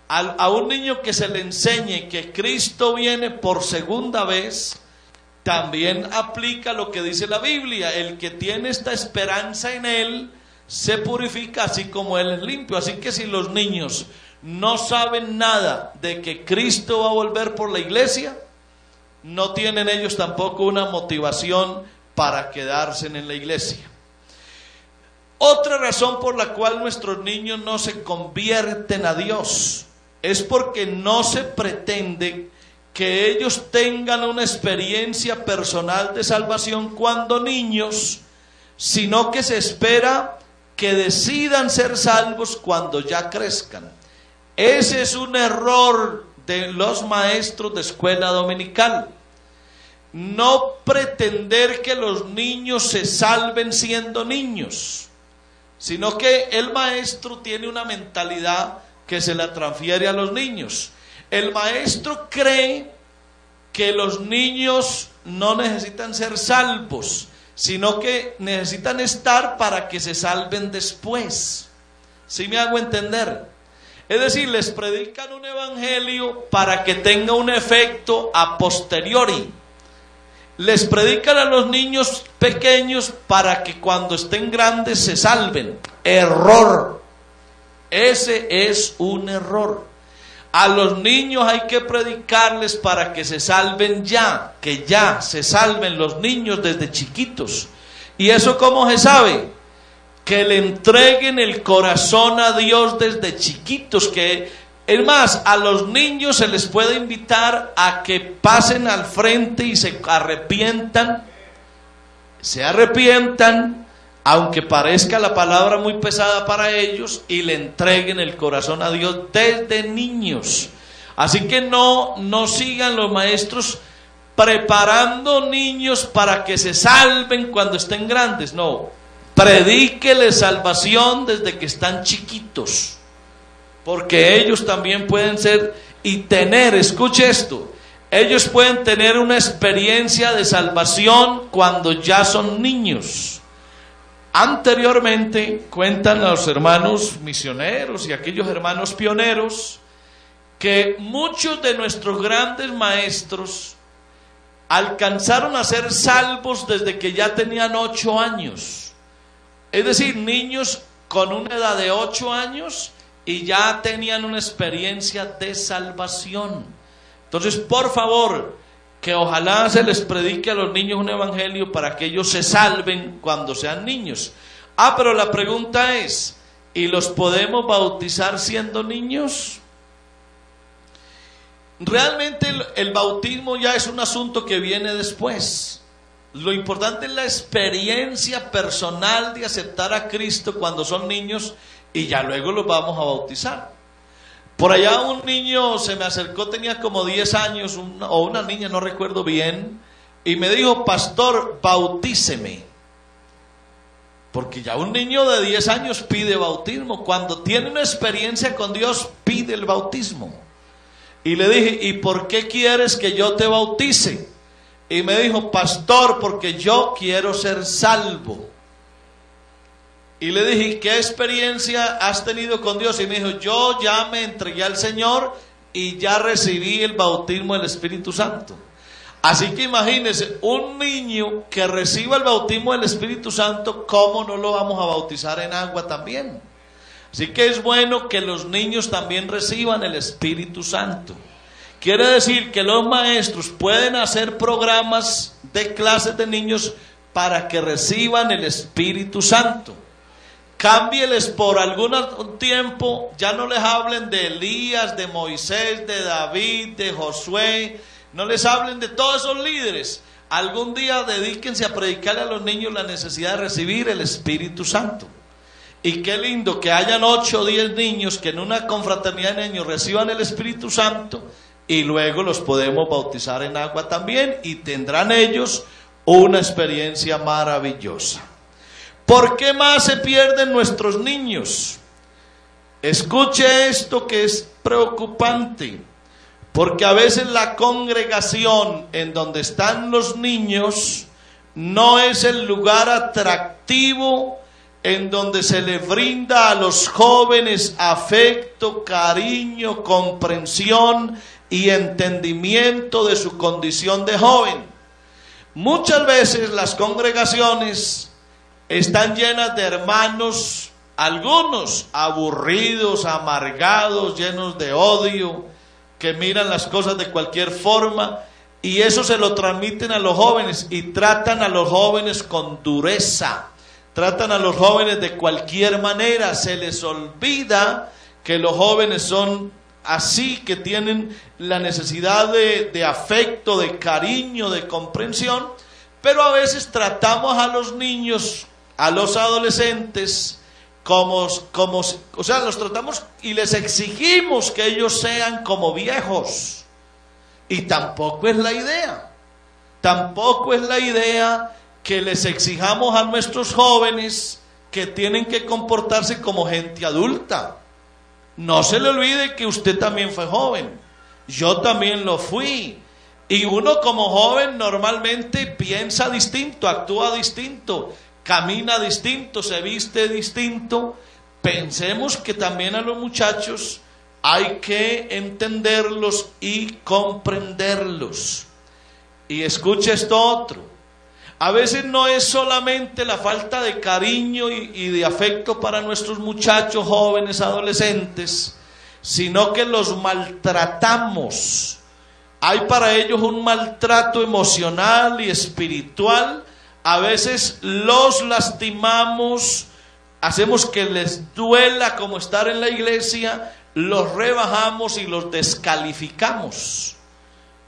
a un niño que se le enseñe que Cristo viene por segunda vez, también aplica lo que dice la Biblia: el que tiene esta esperanza en Él se purifica así como Él es limpio. Así que si los niños no saben nada de que Cristo va a volver por la iglesia, no tienen ellos tampoco una motivación para quedarse en la iglesia. Otra razón por la cual nuestros niños no se convierten a Dios es porque no se pretende que ellos tengan una experiencia personal de salvación cuando niños, sino que se espera que decidan ser salvos cuando ya crezcan. Ese es un error de los maestros de escuela dominical. No pretender que los niños se salven siendo niños, sino que el maestro tiene una mentalidad que se la transfiere a los niños. El maestro cree que los niños no necesitan ser salvos, sino que necesitan estar para que se salven después. ¿Sí me hago entender? Es decir, les predican un evangelio para que tenga un efecto a posteriori. Les predican a los niños pequeños para que cuando estén grandes se salven. Error. Ese es un error. A los niños hay que predicarles para que se salven ya, que ya se salven los niños desde chiquitos. ¿Y eso cómo se sabe? Que le entreguen el corazón a Dios desde chiquitos. Que, es más, a los niños se les puede invitar a que pasen al frente y se arrepientan, aunque parezca la palabra muy pesada para ellos, y le entreguen el corazón a Dios desde niños. Así que no sigan los maestros preparando niños para que se salven cuando estén grandes. No, predíqueles salvación desde que están chiquitos, porque ellos también pueden ser y tener, escuche esto, ellos pueden tener una experiencia de salvación cuando ya son niños. Anteriormente, cuentan los hermanos misioneros y aquellos hermanos pioneros, que muchos de nuestros grandes maestros alcanzaron a ser salvos desde que ya tenían 8 años. Es decir, niños con una edad de 8 años y ya tenían una experiencia de salvación. Entonces, por favor, que ojalá se les predique a los niños un evangelio para que ellos se salven cuando sean niños. Pero la pregunta es, ¿y los podemos bautizar siendo niños? Realmente el bautismo ya es un asunto que viene después. Lo importante es la experiencia personal de aceptar a Cristo cuando son niños y ya luego los vamos a bautizar. Por allá un niño se me acercó, tenía como 10 años, o una niña, no recuerdo bien, y me dijo: pastor, bautíceme. Porque ya un niño de 10 años pide bautismo. Cuando tiene una experiencia con Dios, pide el bautismo. Y le dije: ¿y por qué quieres que yo te bautice? Y me dijo: pastor, porque yo quiero ser salvo. Y le dije: ¿qué experiencia has tenido con Dios? Y me dijo: yo ya me entregué al Señor y ya recibí el bautismo del Espíritu Santo. Así que imagínense, un niño que reciba el bautismo del Espíritu Santo, ¿cómo no lo vamos a bautizar en agua también? Así que es bueno que los niños también reciban el Espíritu Santo. Quiere decir que los maestros pueden hacer programas de clases de niños para que reciban el Espíritu Santo. Cámbieles por algún tiempo, ya no les hablen de Elías, de Moisés, de David, de Josué, no les hablen de todos esos líderes. Algún día dedíquense a predicarle a los niños la necesidad de recibir el Espíritu Santo. Y qué lindo que hayan 8 o 10 niños que en una confraternidad de niños reciban el Espíritu Santo y luego los podemos bautizar en agua también y tendrán ellos una experiencia maravillosa. ¿Por qué más se pierden nuestros niños? Escuche esto que es preocupante, porque a veces la congregación en donde están los niños no es el lugar atractivo en donde se le brinda a los jóvenes afecto, cariño, comprensión y entendimiento de su condición de joven. Muchas veces las congregaciones están llenas de hermanos, algunos aburridos, amargados, llenos de odio, que miran las cosas de cualquier forma, y eso se lo transmiten a los jóvenes y tratan a los jóvenes con dureza, tratan a los jóvenes de cualquier manera. Se les olvida que los jóvenes son así, que tienen la necesidad de afecto, de cariño, de comprensión, pero a veces tratamos a los niños, a los adolescentes, o sea, los tratamos y les exigimos que ellos sean como viejos. Y tampoco es la idea. Tampoco es la idea que les exijamos a nuestros jóvenes que tienen que comportarse como gente adulta. No se le olvide que usted también fue joven. Yo también lo fui. Y uno como joven normalmente piensa distinto, actúa distinto, camina distinto, se viste distinto. Pensemos que también a los muchachos hay que entenderlos y comprenderlos. Y escuche esto otro. A veces no es solamente la falta de cariño y de afecto para nuestros muchachos, jóvenes, adolescentes, sino que los maltratamos. Hay para ellos un maltrato emocional y espiritual. A veces los lastimamos, hacemos que les duela como estar en la iglesia, los rebajamos y los descalificamos.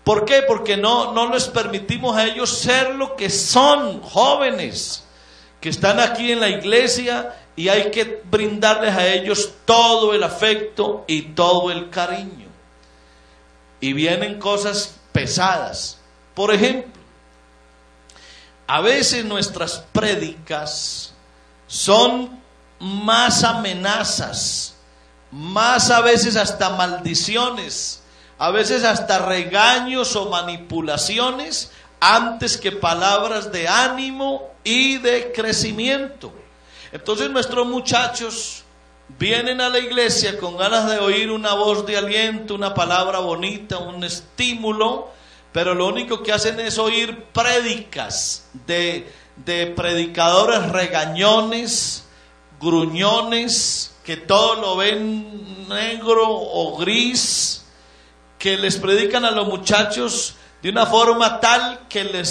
¿Por qué? Porque no les permitimos a ellos ser lo que son, jóvenes que están aquí en la iglesia, y hay que brindarles a ellos todo el afecto y todo el cariño. y vienen cosas pesadas. Por ejemplo, a veces nuestras prédicas son más amenazas, más a veces hasta maldiciones, a veces hasta regaños o manipulaciones, antes que palabras de ánimo y de crecimiento. Entonces nuestros muchachos vienen a la iglesia con ganas de oír una voz de aliento, una palabra bonita, un estímulo, pero lo único que hacen es oír prédicas de predicadores regañones, gruñones, que todo lo ven negro o gris, que les predican a los muchachos de una forma tal que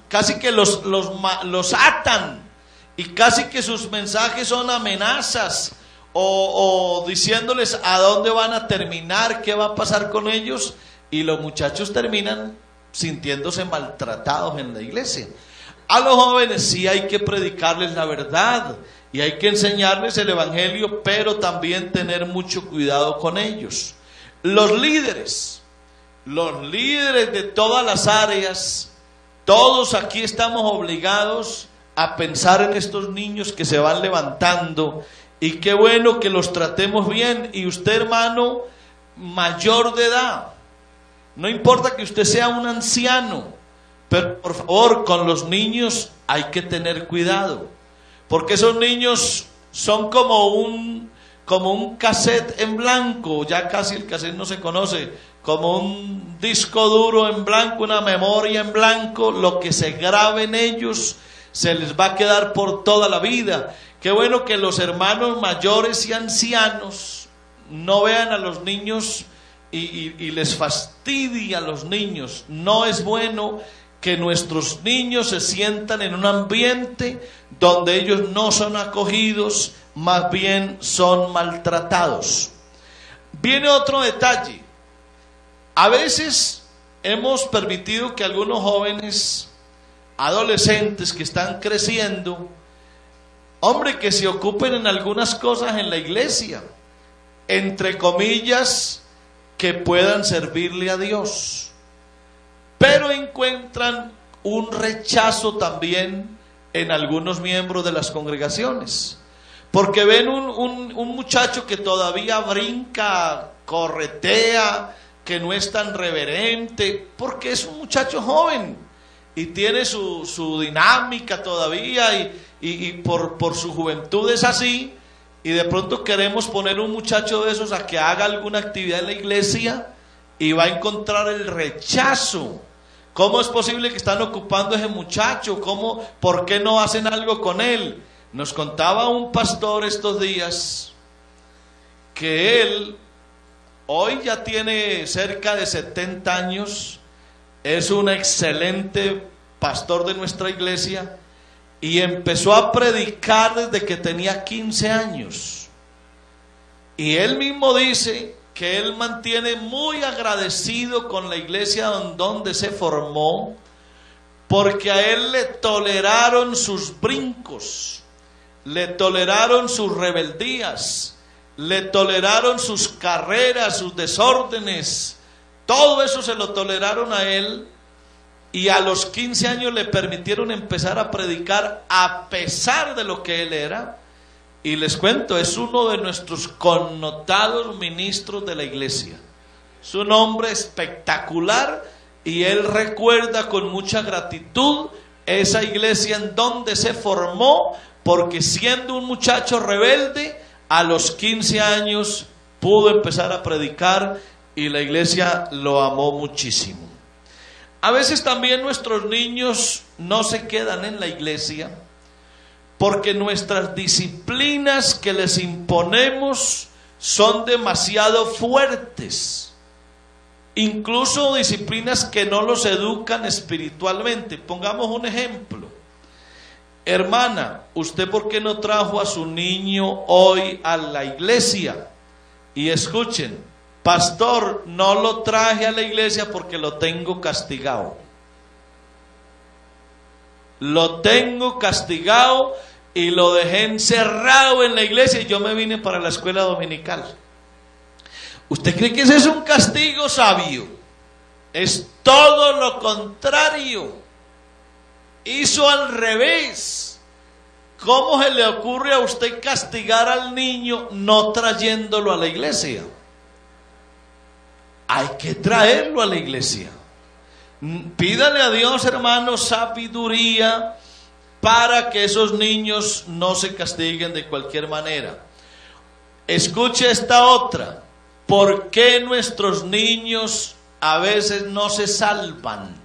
casi que los atan, y casi que sus mensajes son amenazas o diciéndoles a dónde van a terminar, qué va a pasar con ellos, y los muchachos terminan sintiéndose maltratados en la iglesia. A los jóvenes sí hay que predicarles la verdad y hay que enseñarles el evangelio, pero también tener mucho cuidado con ellos. Los líderes de todas las áreas, todos aquí estamos obligados a pensar en estos niños que se van levantando, y qué bueno que los tratemos bien. Y usted, hermano mayor de edad, no importa que usted sea un anciano, pero por favor, con los niños hay que tener cuidado, porque esos niños son como un cassette en blanco, ya casi el cassette no se conoce, como un disco duro en blanco, una memoria en blanco. Lo que se grabe en ellos se les va a quedar por toda la vida. Qué bueno que los hermanos mayores y ancianos no vean a los niños y les fastidie a los niños. No es bueno que nuestros niños se sientan en un ambiente donde ellos no son acogidos, más bien son maltratados. Viene otro detalle. A veces hemos permitido que algunos jóvenes, adolescentes que están creciendo, hombre, que se ocupen en algunas cosas en la iglesia, entre comillas, que puedan servirle a Dios, pero encuentran un rechazo también en algunos miembros de las congregaciones, porque ven un muchacho que todavía brinca, corretea, que no es tan reverente, porque es un muchacho joven y tiene su dinámica todavía, y por su juventud es así, y de pronto queremos poner un muchacho de esos a que haga alguna actividad en la iglesia y va a encontrar el rechazo. ¿Cómo es posible que están ocupando a ese muchacho? ¿Por qué no hacen algo con él? Nos contaba un pastor estos días que él hoy ya tiene cerca de 70 años, es un excelente pastor de nuestra iglesia, y empezó a predicar desde que tenía 15 años. Y él mismo dice que él mantiene muy agradecido con la iglesia donde se formó, porque a él le toleraron sus brincos, le toleraron sus rebeldías, le toleraron sus carreras, sus desórdenes, todo eso se lo toleraron a él, y a los 15 años le permitieron empezar a predicar a pesar de lo que él era. Y les cuento, es uno de nuestros connotados ministros de la iglesia, es un hombre espectacular, y él recuerda con mucha gratitud esa iglesia en donde se formó, porque siendo un muchacho rebelde, a los 15 años pudo empezar a predicar y la iglesia lo amó muchísimo. A veces también nuestros niños no se quedan en la iglesia porque nuestras disciplinas que les imponemos son demasiado fuertes, incluso disciplinas que no los educan espiritualmente. Pongamos un ejemplo. Hermana, ¿usted por qué no trajo a su niño hoy a la iglesia? Y escuchen, pastor, no lo traje a la iglesia porque lo tengo castigado. Lo tengo castigado y lo dejé encerrado en la iglesia y yo me vine para la escuela dominical. ¿Usted cree que ese es un castigo sabio? Es todo lo contrario. Hizo al revés. ¿Cómo se le ocurre a usted castigar al niño no trayéndolo a la iglesia? Hay que traerlo a la iglesia. Pídale a Dios, hermano, sabiduría para que esos niños no se castiguen de cualquier manera. Escuche esta otra. ¿Por qué nuestros niños a veces no se salvan?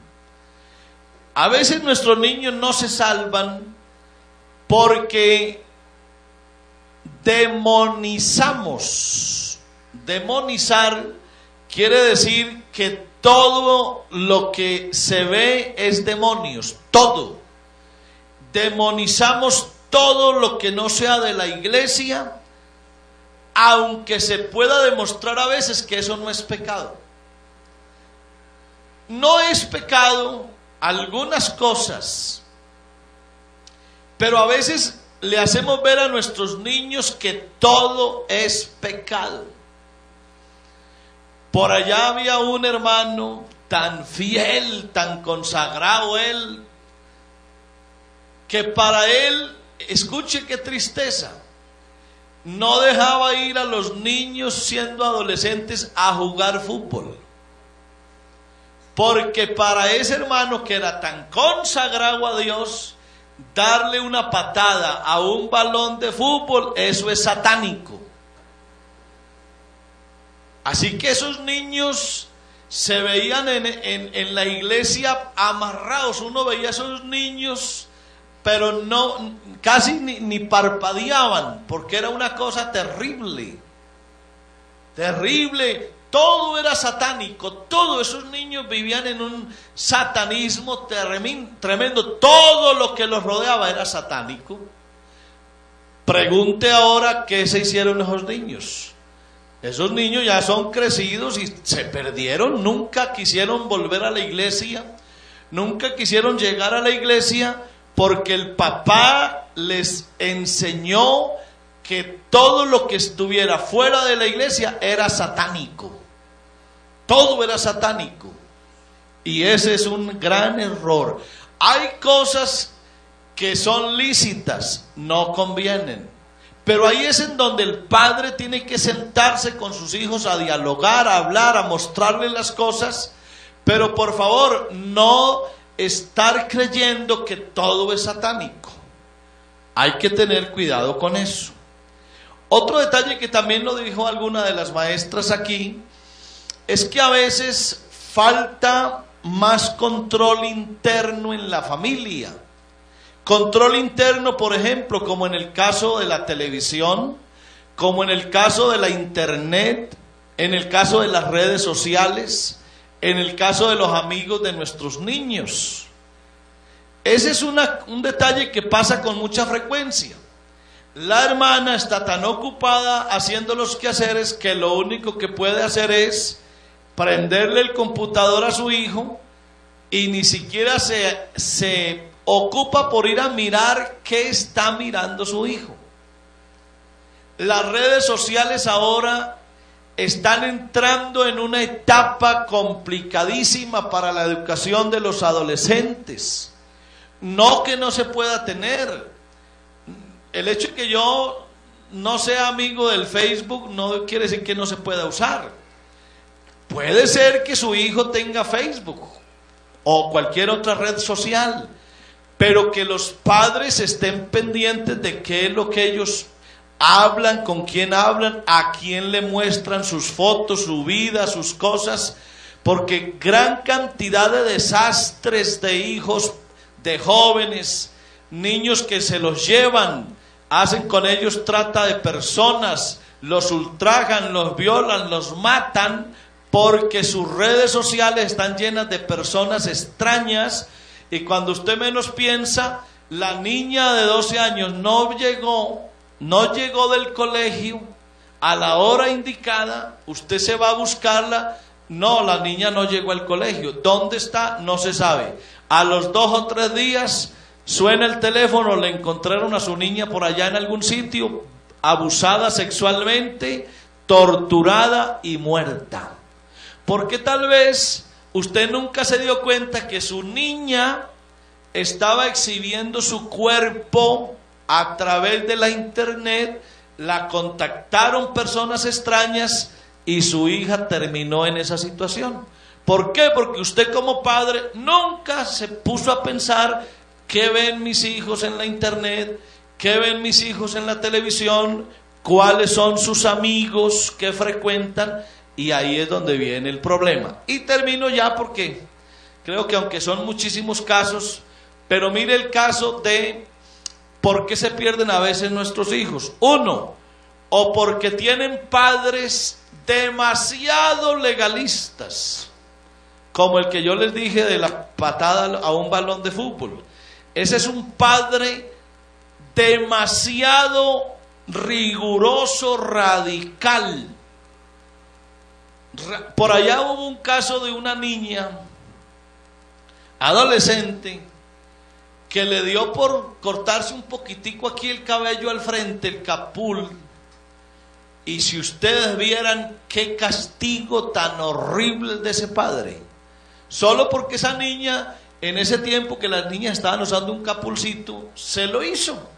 A veces nuestros niños no se salvan porque demonizamos. Demonizar quiere decir que todo lo que se ve es demonios, todo. Demonizamos todo lo que no sea de la iglesia, aunque se pueda demostrar a veces que eso no es pecado. No es pecado algunas cosas, pero a veces le hacemos ver a nuestros niños que todo es pecado. Por allá había un hermano tan fiel, tan consagrado él, que para él, escuche qué tristeza, no dejaba ir a los niños siendo adolescentes a jugar fútbol. Porque para ese hermano que era tan consagrado a Dios, darle una patada a un balón de fútbol, eso es satánico. Así que esos niños se veían en la iglesia amarrados. Uno veía a esos niños, pero no, casi ni parpadeaban, porque era una cosa terrible. Terrible. Todo era satánico. Todos esos niños vivían en un satanismo tremendo. Todo lo que los rodeaba era satánico. Pregunte ahora qué se hicieron esos niños. Esos niños ya son crecidos y se perdieron, nunca quisieron volver a la iglesia, nunca quisieron llegar a la iglesia porque el papá les enseñó que todo lo que estuviera fuera de la iglesia era satánico. Todo era satánico. Y ese es un gran error. Hay cosas que son lícitas, no convienen. Pero ahí es en donde el padre tiene que sentarse con sus hijos a dialogar, a hablar, a mostrarles las cosas. Pero por favor, no estar creyendo que todo es satánico. Hay que tener cuidado con eso. Otro detalle que también lo dijo alguna de las maestras aquí, es que a veces falta más control interno en la familia. Control interno, por ejemplo, como en el caso de la televisión, como en el caso de la internet, en el caso de las redes sociales, en el caso de los amigos de nuestros niños. Ese es un detalle que pasa con mucha frecuencia. La hermana está tan ocupada haciendo los quehaceres que lo único que puede hacer es prenderle el computador a su hijo y ni siquiera se ocupa por ir a mirar qué está mirando su hijo. Las redes sociales ahora están entrando en una etapa complicadísima para la educación de los adolescentes. No que no se pueda tener. El hecho de que yo no sea amigo del Facebook no quiere decir que no se pueda usar. Puede ser que su hijo tenga Facebook o cualquier otra red social, pero que los padres estén pendientes de qué es lo que ellos hablan, con quién hablan, a quién le muestran sus fotos, su vida, sus cosas, porque gran cantidad de desastres de hijos, de jóvenes, niños que se los llevan, hacen con ellos trata de personas, los ultrajan, los violan, los matan, porque sus redes sociales están llenas de personas extrañas. Y cuando usted menos piensa, la niña de 12 años no llegó del colegio a la hora indicada, usted se va a buscarla, no, la niña no llegó al colegio. ¿Dónde está? No se sabe. A los 2 o 3 días suena el teléfono, le encontraron a su niña por allá en algún sitio, abusada sexualmente, torturada y muerta. Porque tal vez usted nunca se dio cuenta que su niña estaba exhibiendo su cuerpo a través de la internet, la contactaron personas extrañas y su hija terminó en esa situación. ¿Por qué? Porque usted como padre nunca se puso a pensar qué ven mis hijos en la internet, qué ven mis hijos en la televisión, cuáles son sus amigos que frecuentan, y ahí es donde viene el problema. Y termino ya porque creo que aunque son muchísimos casos, pero mire el caso de por qué se pierden a veces nuestros hijos. Uno, o porque tienen padres demasiado legalistas, como el que yo les dije de la patada a un balón de fútbol. Ese es un padre demasiado riguroso, radical. Por allá hubo un caso de una niña adolescente que le dio por cortarse un poquitico aquí el cabello al frente, el capul, y si ustedes vieran qué castigo tan horrible de ese padre, solo porque esa niña, en ese tiempo que las niñas estaban usando un capulcito, se lo hizo,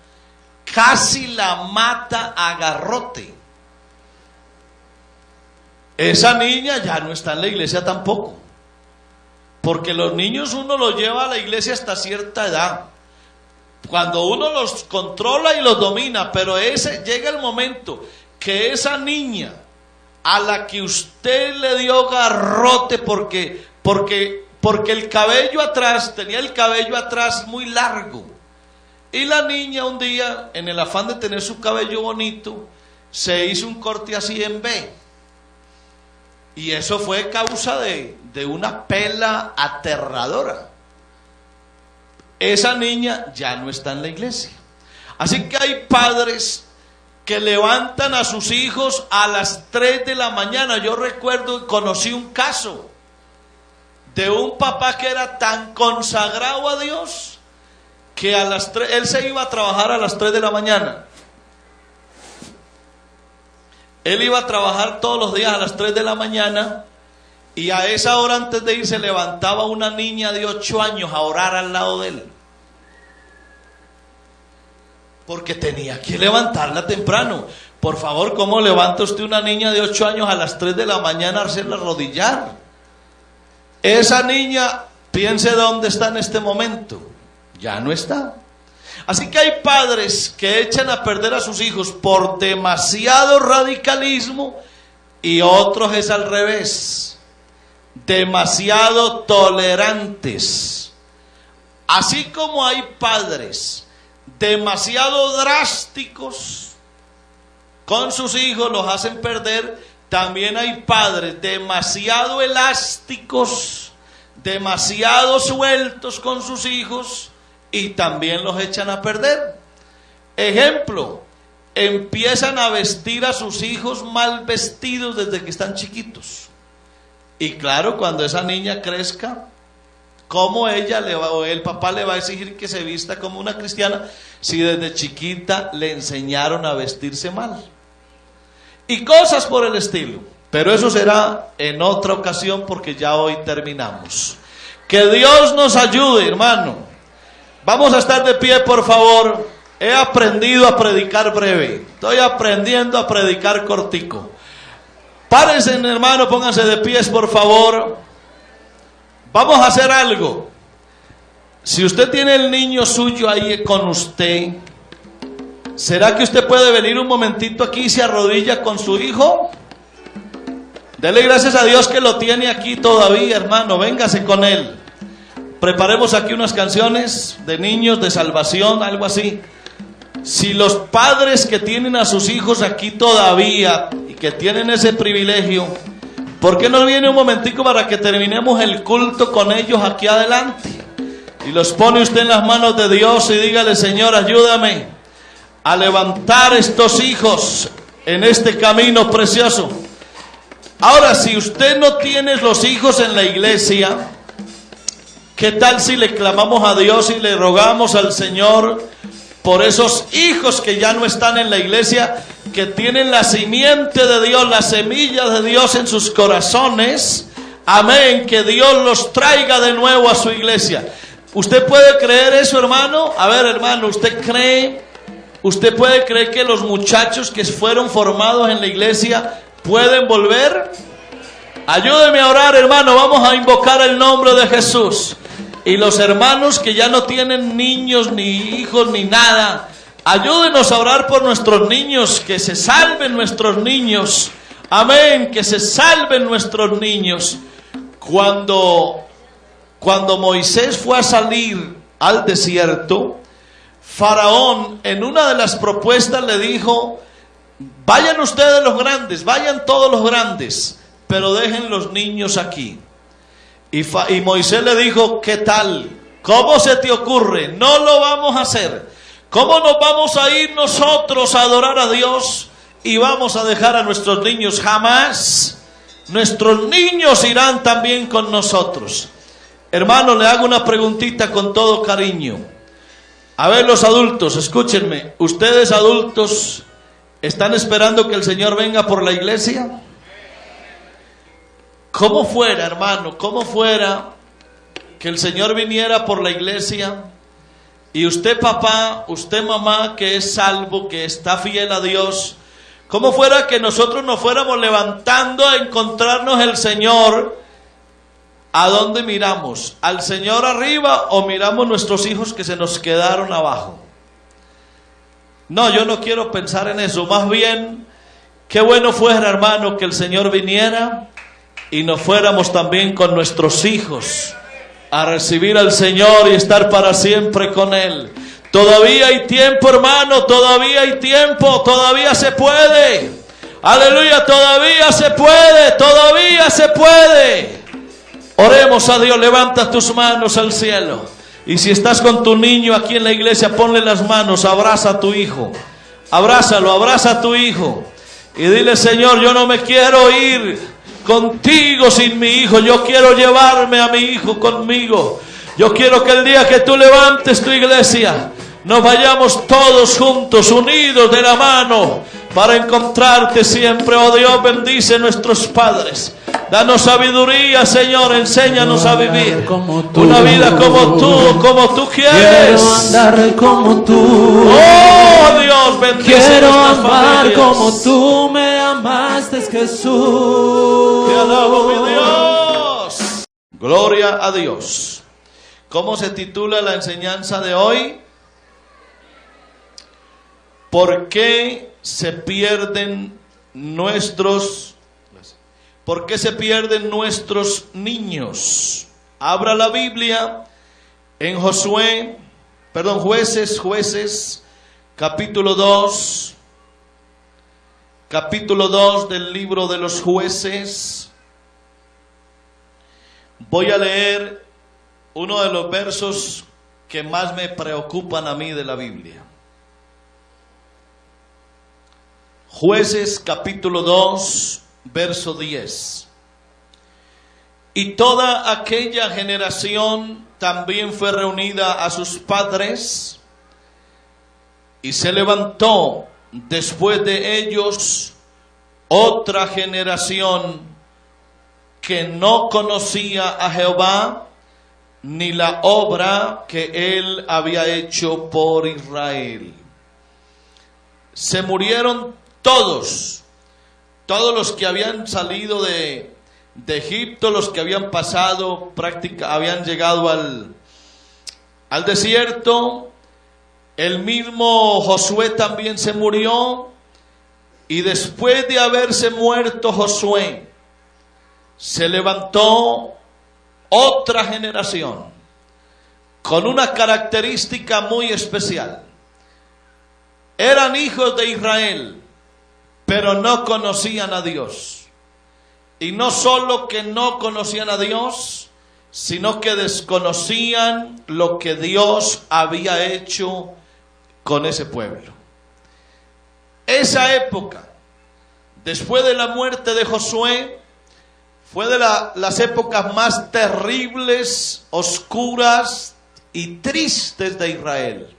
casi la mata a garrote. Esa niña ya no está en la iglesia tampoco, porque los niños uno los lleva a la iglesia hasta cierta edad, cuando uno los controla y los domina, pero llega el momento que esa niña a la que usted le dio garrote porque el cabello atrás, tenía el cabello atrás muy largo, y la niña un día, en el afán de tener su cabello bonito, se hizo un corte así en B. Y eso fue causa de una pela aterradora. Esa niña ya no está en la iglesia. Así que hay padres que levantan a sus hijos a las 3 de la mañana. Yo recuerdo, conocí un caso de un papá que era tan consagrado a Dios que a las 3, él se iba a trabajar a las 3 de la mañana. Él iba a trabajar todos los días a las 3 de la mañana, y a esa hora antes de ir se levantaba una niña de 8 años a orar al lado de él, porque tenía que levantarla temprano. Por favor, ¿cómo levanta usted una niña de 8 años a las 3 de la mañana a hacerla arrodillar? Esa niña, piense dónde está en este momento, ya no está. Así que hay padres que echan a perder a sus hijos por demasiado radicalismo, y otros es al revés, demasiado tolerantes. Así como hay padres demasiado drásticos con sus hijos, los hacen perder, también hay padres demasiado elásticos, demasiado sueltos con sus hijos, y también los echan a perder. Ejemplo, empiezan a vestir a sus hijos mal vestidos desde que están chiquitos. Y claro, cuando esa niña crezca, ¿cómo el papá le va a exigir que se vista como una cristiana si desde chiquita le enseñaron a vestirse mal? Y cosas por el estilo. Pero eso será en otra ocasión, porque ya hoy terminamos. Que Dios nos ayude, hermano. Vamos a estar de pie, por favor. He aprendido a predicar breve. Estoy aprendiendo a predicar cortico. Párense, hermano, pónganse de pies, por favor. Vamos a hacer algo. Si usted tiene el niño suyo ahí con usted, ¿será que usted puede venir un momentito aquí y se arrodilla con su hijo? Dele gracias a Dios que lo tiene aquí todavía, hermano. Véngase con él. Preparemos aquí unas canciones de niños, de salvación, algo así. Si los padres que tienen a sus hijos aquí todavía y que tienen ese privilegio, ¿por qué no viene un momentico para que terminemos el culto con ellos aquí adelante? Y los pone usted en las manos de Dios y dígale: Señor, ayúdame a levantar estos hijos en este camino precioso. Ahora, si usted no tiene los hijos en la iglesia, ¿qué tal si le clamamos a Dios y le rogamos al Señor por esos hijos que ya no están en la iglesia, que tienen la simiente de Dios, la semilla de Dios en sus corazones, amén, que Dios los traiga de nuevo a su iglesia. ¿Usted puede creer eso, hermano? A ver, hermano, ¿usted puede creer que los muchachos que fueron formados en la iglesia pueden volver? Ayúdeme a orar, hermano, vamos a invocar el nombre de Jesús. Y los hermanos que ya no tienen niños, ni hijos, ni nada, ayúdenos a orar por nuestros niños, que se salven nuestros niños. Amén, que se salven nuestros niños. Cuando Moisés fue a salir al desierto, Faraón en una de las propuestas le dijo: vayan ustedes los grandes, vayan todos los grandes, pero dejen los niños aquí. Y Moisés le dijo: ¿qué tal? ¿Cómo se te ocurre? No lo vamos a hacer. ¿Cómo nos vamos a ir nosotros a adorar a Dios y vamos a dejar a nuestros niños? Jamás. Nuestros niños irán también con nosotros. Hermano, le hago una preguntita con todo cariño. A ver, los adultos, escúchenme. ¿Ustedes adultos están esperando que el Señor venga por la iglesia? ¿Cómo fuera, hermano? ¿Cómo fuera que el Señor viniera por la iglesia y usted, papá, usted, mamá, que es salvo, que está fiel a Dios, cómo fuera que nosotros nos fuéramos levantando a encontrarnos el Señor? ¿A dónde miramos? ¿Al Señor arriba o miramos nuestros hijos que se nos quedaron abajo? No, yo no quiero pensar en eso. Más bien, qué bueno fuera, hermano, que el Señor viniera y nos fuéramos también con nuestros hijos a recibir al Señor y estar para siempre con Él. Todavía hay tiempo, hermano, todavía hay tiempo, todavía se puede. Aleluya, todavía se puede, todavía se puede. Oremos a Dios, levanta tus manos al cielo. Y si estás con tu niño aquí en la iglesia, ponle las manos, abraza a tu hijo. Abrázalo, abraza a tu hijo. Y dile: Señor, yo no me quiero ir contigo sin mi hijo, yo quiero llevarme a mi hijo conmigo. Yo quiero que el día que tú levantes tu iglesia, nos vayamos todos juntos, unidos de la mano, para encontrarte siempre. Oh Dios, bendice a nuestros padres. Danos sabiduría, Señor, enséñanos a vivir una vida como tú quieres. Quiero andar como tú. Oh Dios, bendice quiero nuestras amar familias. como tú me amaste, Jesús. Te alabo, mi Dios. Gloria a Dios. ¿Cómo se titula la enseñanza de hoy? ¿Por qué se pierden nuestros niños? Abra la Biblia en Jueces, capítulo 2 del libro de los Jueces. Voy a leer uno de los versos que más me preocupan a mí de la Biblia. Jueces capítulo 2, verso 10. Y toda aquella generación también fue reunida a sus padres, y se levantó después de ellos otra generación que no conocía a Jehová, ni la obra que él había hecho por Israel. Se murieron todos los que habían salido de Egipto, los que habían pasado, habían llegado al desierto. El mismo Josué también se murió. Y después de haberse muerto Josué, se levantó otra generación con una característica muy especial. Eran hijos de Israel, pero no conocían a Dios. Y no solo que no conocían a Dios, sino que desconocían lo que Dios había hecho con ese pueblo. Esa época, después de la muerte de Josué, fue de las épocas más terribles, oscuras y tristes de Israel.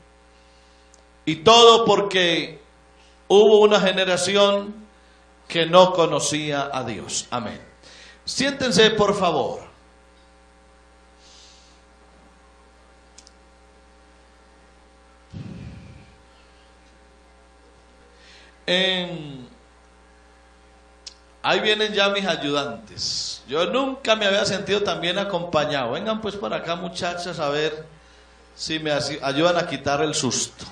Y todo porque hubo una generación que no conocía a Dios. Amén. Siéntense, por favor. Ahí vienen ya mis ayudantes. Yo nunca me había sentido tan bien acompañado. Vengan pues para acá, muchachas, a ver si me ayudan a quitar el susto.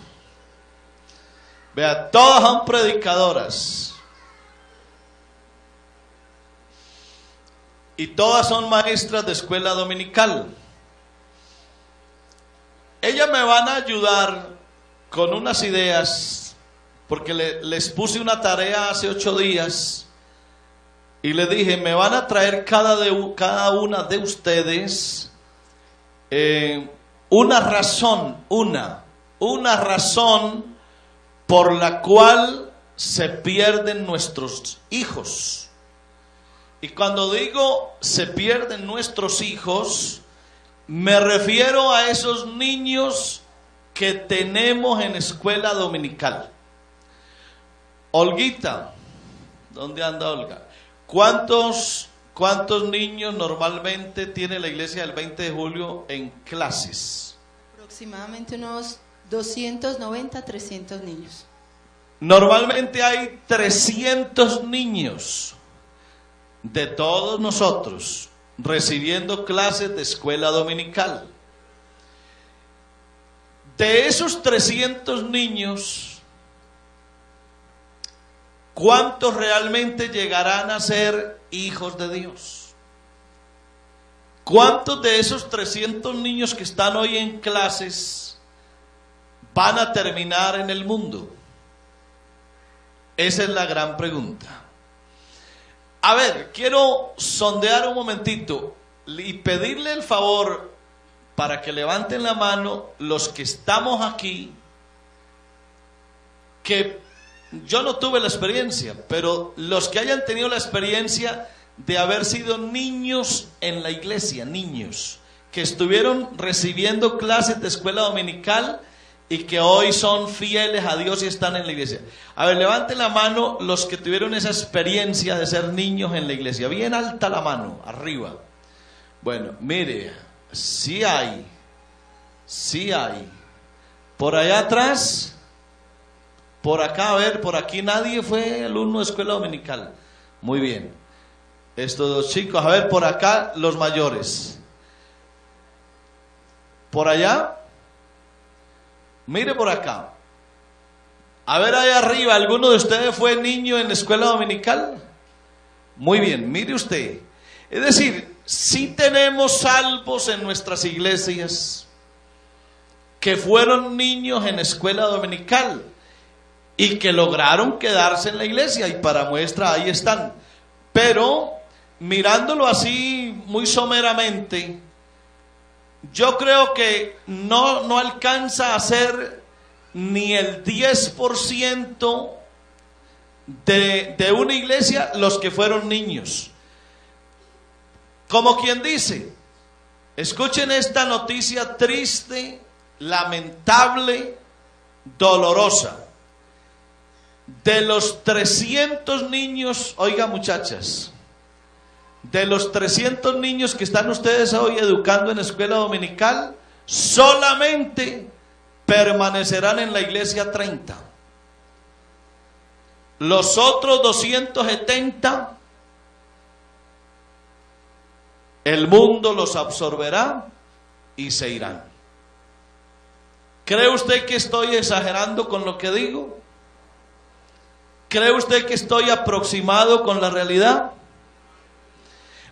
Vean, todas son predicadoras. Y todas son maestras de escuela dominical. Ellas me van a ayudar con unas ideas, porque les puse una tarea hace 8 días y les dije, me van a traer cada una de ustedes una razón por la cual se pierden nuestros hijos. Y cuando digo se pierden nuestros hijos, me refiero a esos niños que tenemos en escuela dominical. Olguita, ¿dónde anda Olga? ¿Cuántos niños normalmente tiene la iglesia del 20 de julio en clases? Aproximadamente unos 290, 300 niños. Normalmente hay 300 niños de todos nosotros recibiendo clases de escuela dominical. De esos 300 niños, ¿cuántos realmente llegarán a ser hijos de Dios? ¿Cuántos de esos 300 niños que están hoy en clases van a terminar en el mundo? Esa es la gran pregunta. A ver, quiero sondear un momentito y pedirle el favor para que levanten la mano los que estamos aquí, que yo no tuve la experiencia, pero los que hayan tenido la experiencia de haber sido niños en la iglesia, niños que estuvieron recibiendo clases de escuela dominical y que hoy son fieles a Dios y están en la iglesia. A ver, levanten la mano los que tuvieron esa experiencia de ser niños en la iglesia. Bien alta la mano, arriba. Bueno, mire, sí hay. Por allá atrás, por acá, a ver, por aquí nadie fue alumno de escuela dominical. Muy bien. Estos dos chicos, a ver, por acá los mayores. Por allá. Mire por acá. A ver ahí arriba, ¿alguno de ustedes fue niño en la escuela dominical? Muy bien, mire usted. Es decir, sí tenemos salvos en nuestras iglesias que fueron niños en escuela dominical y que lograron quedarse en la iglesia, y para muestra ahí están. Pero mirándolo así muy someramente, yo creo que no alcanza a ser ni el 10% de una iglesia los que fueron niños. Como quien dice, escuchen esta noticia triste, lamentable, dolorosa. De los 300 niños, oiga muchachas, de los 300 niños que están ustedes hoy educando en escuela dominical, solamente permanecerán en la iglesia 30. Los otros 270, el mundo los absorberá y se irán. ¿Cree usted que estoy exagerando con lo que digo? ¿Cree usted que estoy aproximado con la realidad?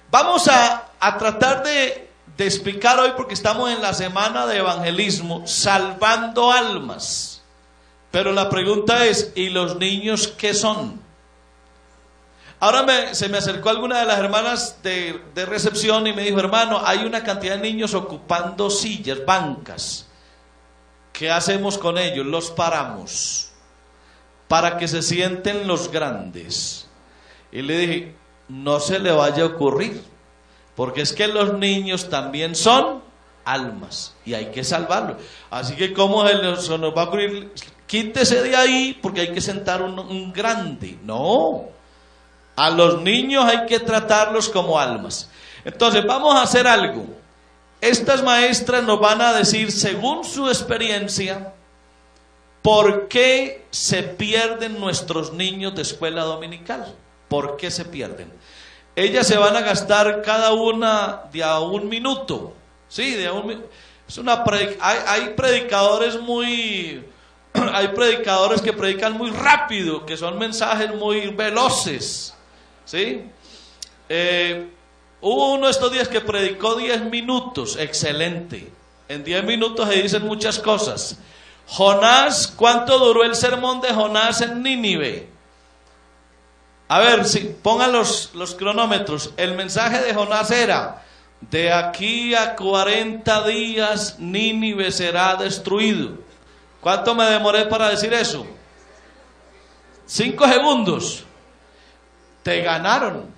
Vamos a tratar de explicar hoy, porque estamos en la semana de evangelismo, salvando almas. Pero la pregunta es, ¿y los niños qué son? Ahora se me acercó alguna de las hermanas de recepción y me dijo, hermano, hay una cantidad de niños ocupando sillas, bancas. ¿Qué hacemos con ellos? Los paramos para que se sienten los grandes. Y le dije, no se le vaya a ocurrir, porque es que los niños también son almas y hay que salvarlos. Así que ¿cómo se nos va a ocurrir quítese de ahí porque hay que sentar un grande. No, a los niños hay que tratarlos como almas. Entonces vamos a hacer algo. Estas maestras nos van a decir, según su experiencia, ¿por qué se pierden nuestros niños de escuela dominical? ¿Por qué se pierden? Ellas se van a gastar cada una de a un minuto. Sí, de a un minuto. Hay predicadores hay predicadores que predican muy rápido, que son mensajes muy veloces. ¿Sí? Hubo uno de estos días que predicó 10 minutos, excelente. En 10 minutos se dicen muchas cosas. Jonás, ¿cuánto duró el sermón de Jonás en Nínive? A ver, sí, pongan los cronómetros. El mensaje de Jonás era: de aquí a 40 días Nínive será destruido. ¿Cuánto me demoré para decir eso? 5 segundos. Te ganaron.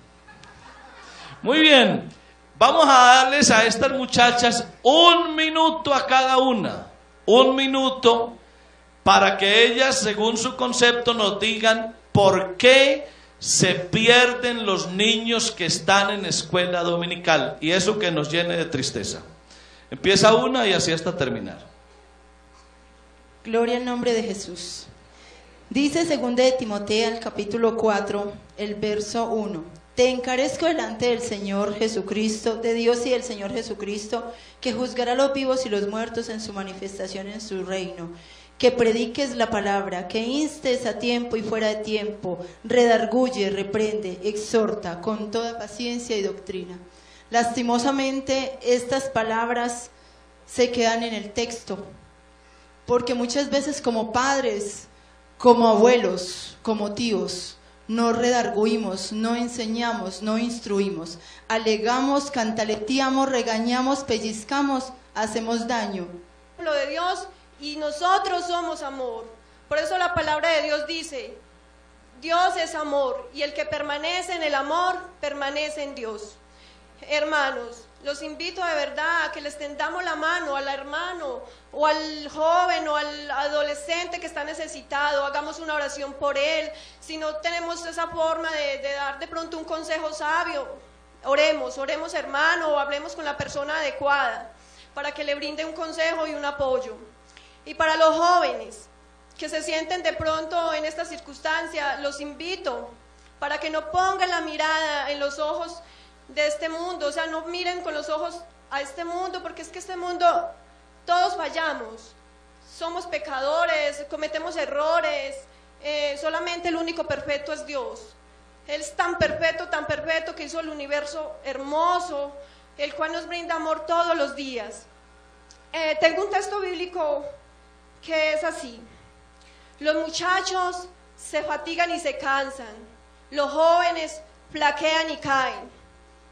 Muy bien. Vamos a darles a estas muchachas 1 minuto a cada una. 1 minuto para que ellas, según su concepto, nos digan por qué se pierden los niños que están en escuela dominical, y eso que nos llene de tristeza. Empieza una y así hasta terminar. Gloria al nombre de Jesús. Dice 2 de Timoteo, el capítulo 4, el verso 1. Te encarezco delante del Señor Jesucristo, de Dios y del Señor Jesucristo, que juzgará a los vivos y los muertos en su manifestación en su reino. Que prediques la palabra, que instes a tiempo y fuera de tiempo, redarguye, reprende, exhorta con toda paciencia y doctrina. Lastimosamente, estas palabras se quedan en el texto, porque muchas veces como padres, como abuelos, como tíos, no redarguimos, no enseñamos, no instruimos, alegamos, cantaleteamos, regañamos, pellizcamos, hacemos daño. Lo de Dios, y nosotros somos amor. Por eso la palabra de Dios dice: Dios es amor, y el que permanece en el amor, permanece en Dios. Hermanos, los invito de verdad a que les tendamos la mano al hermano, o al joven, o al adolescente que está necesitado. Hagamos una oración por él. Si no tenemos esa forma de dar de pronto un consejo sabio, oremos hermano, o hablemos con la persona adecuada para que le brinde un consejo y un apoyo. Y para los jóvenes que se sienten de pronto en esta circunstancia, los invito para que no pongan la mirada en los ojos de este mundo. O sea, no miren con los ojos a este mundo, porque es que este mundo, todos fallamos, somos pecadores, cometemos errores, solamente el único perfecto es Dios. Él es tan perfecto que hizo el universo hermoso, el cual nos brinda amor todos los días. Tengo un texto bíblico que es así: los muchachos se fatigan y se cansan, los jóvenes flaquean y caen,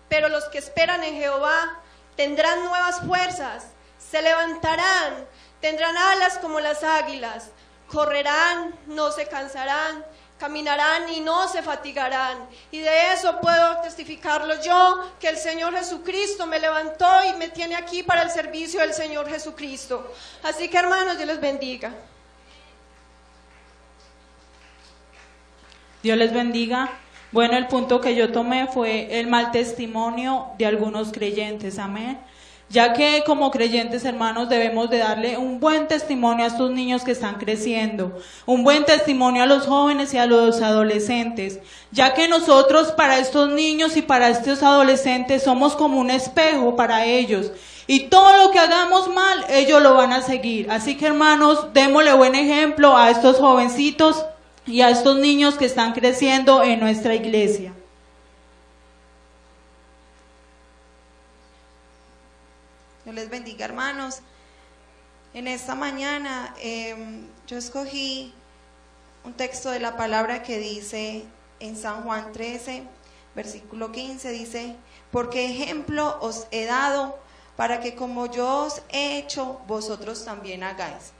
pero los que esperan en Jehová tendrán nuevas fuerzas, se levantarán, tendrán alas como las águilas, correrán, no se cansarán, caminarán y no se fatigarán. Y de eso puedo testificarlo yo, que el Señor Jesucristo me levantó y me tiene aquí para el servicio del Señor Jesucristo. Así que, hermanos, Dios les bendiga. Dios les bendiga. Bueno, el punto que yo tomé fue el mal testimonio de algunos creyentes, amén. Ya que como creyentes, hermanos, debemos de darle un buen testimonio a estos niños que están creciendo, un buen testimonio a los jóvenes y a los adolescentes, ya que nosotros para estos niños y para estos adolescentes somos como un espejo para ellos, y todo lo que hagamos mal, ellos lo van a seguir. Así que, hermanos, démosle buen ejemplo a estos jovencitos y a estos niños que están creciendo en nuestra iglesia. Dios les bendiga, hermanos. En esta mañana yo escogí un texto de la palabra que dice en San Juan 13, versículo 15, dice: porque ejemplo os he dado para que como yo os he hecho, vosotros también hagáis.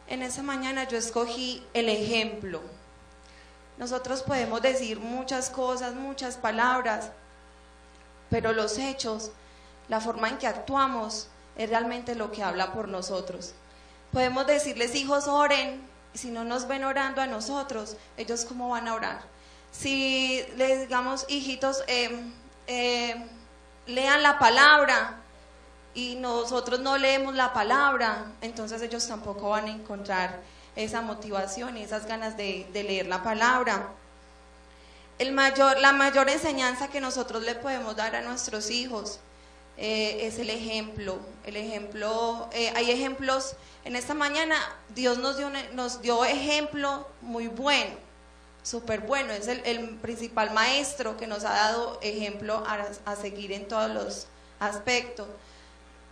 En esta mañana yo escogí el ejemplo. Nosotros podemos decir muchas cosas, muchas palabras, pero los hechos, la forma en que actuamos, es realmente lo que habla por nosotros. Podemos decirles: hijos, oren, si no nos ven orando a nosotros, ellos cómo van a orar. Si les digamos, hijitos, lean la palabra, y nosotros no leemos la palabra, entonces ellos tampoco van a encontrar esa motivación y esas ganas de leer la palabra. La mayor enseñanza que nosotros le podemos dar a nuestros hijos es el ejemplo. Hay ejemplos, en esta mañana Dios nos dio ejemplo muy bueno, súper bueno, es el principal maestro que nos ha dado ejemplo a seguir en todos los aspectos.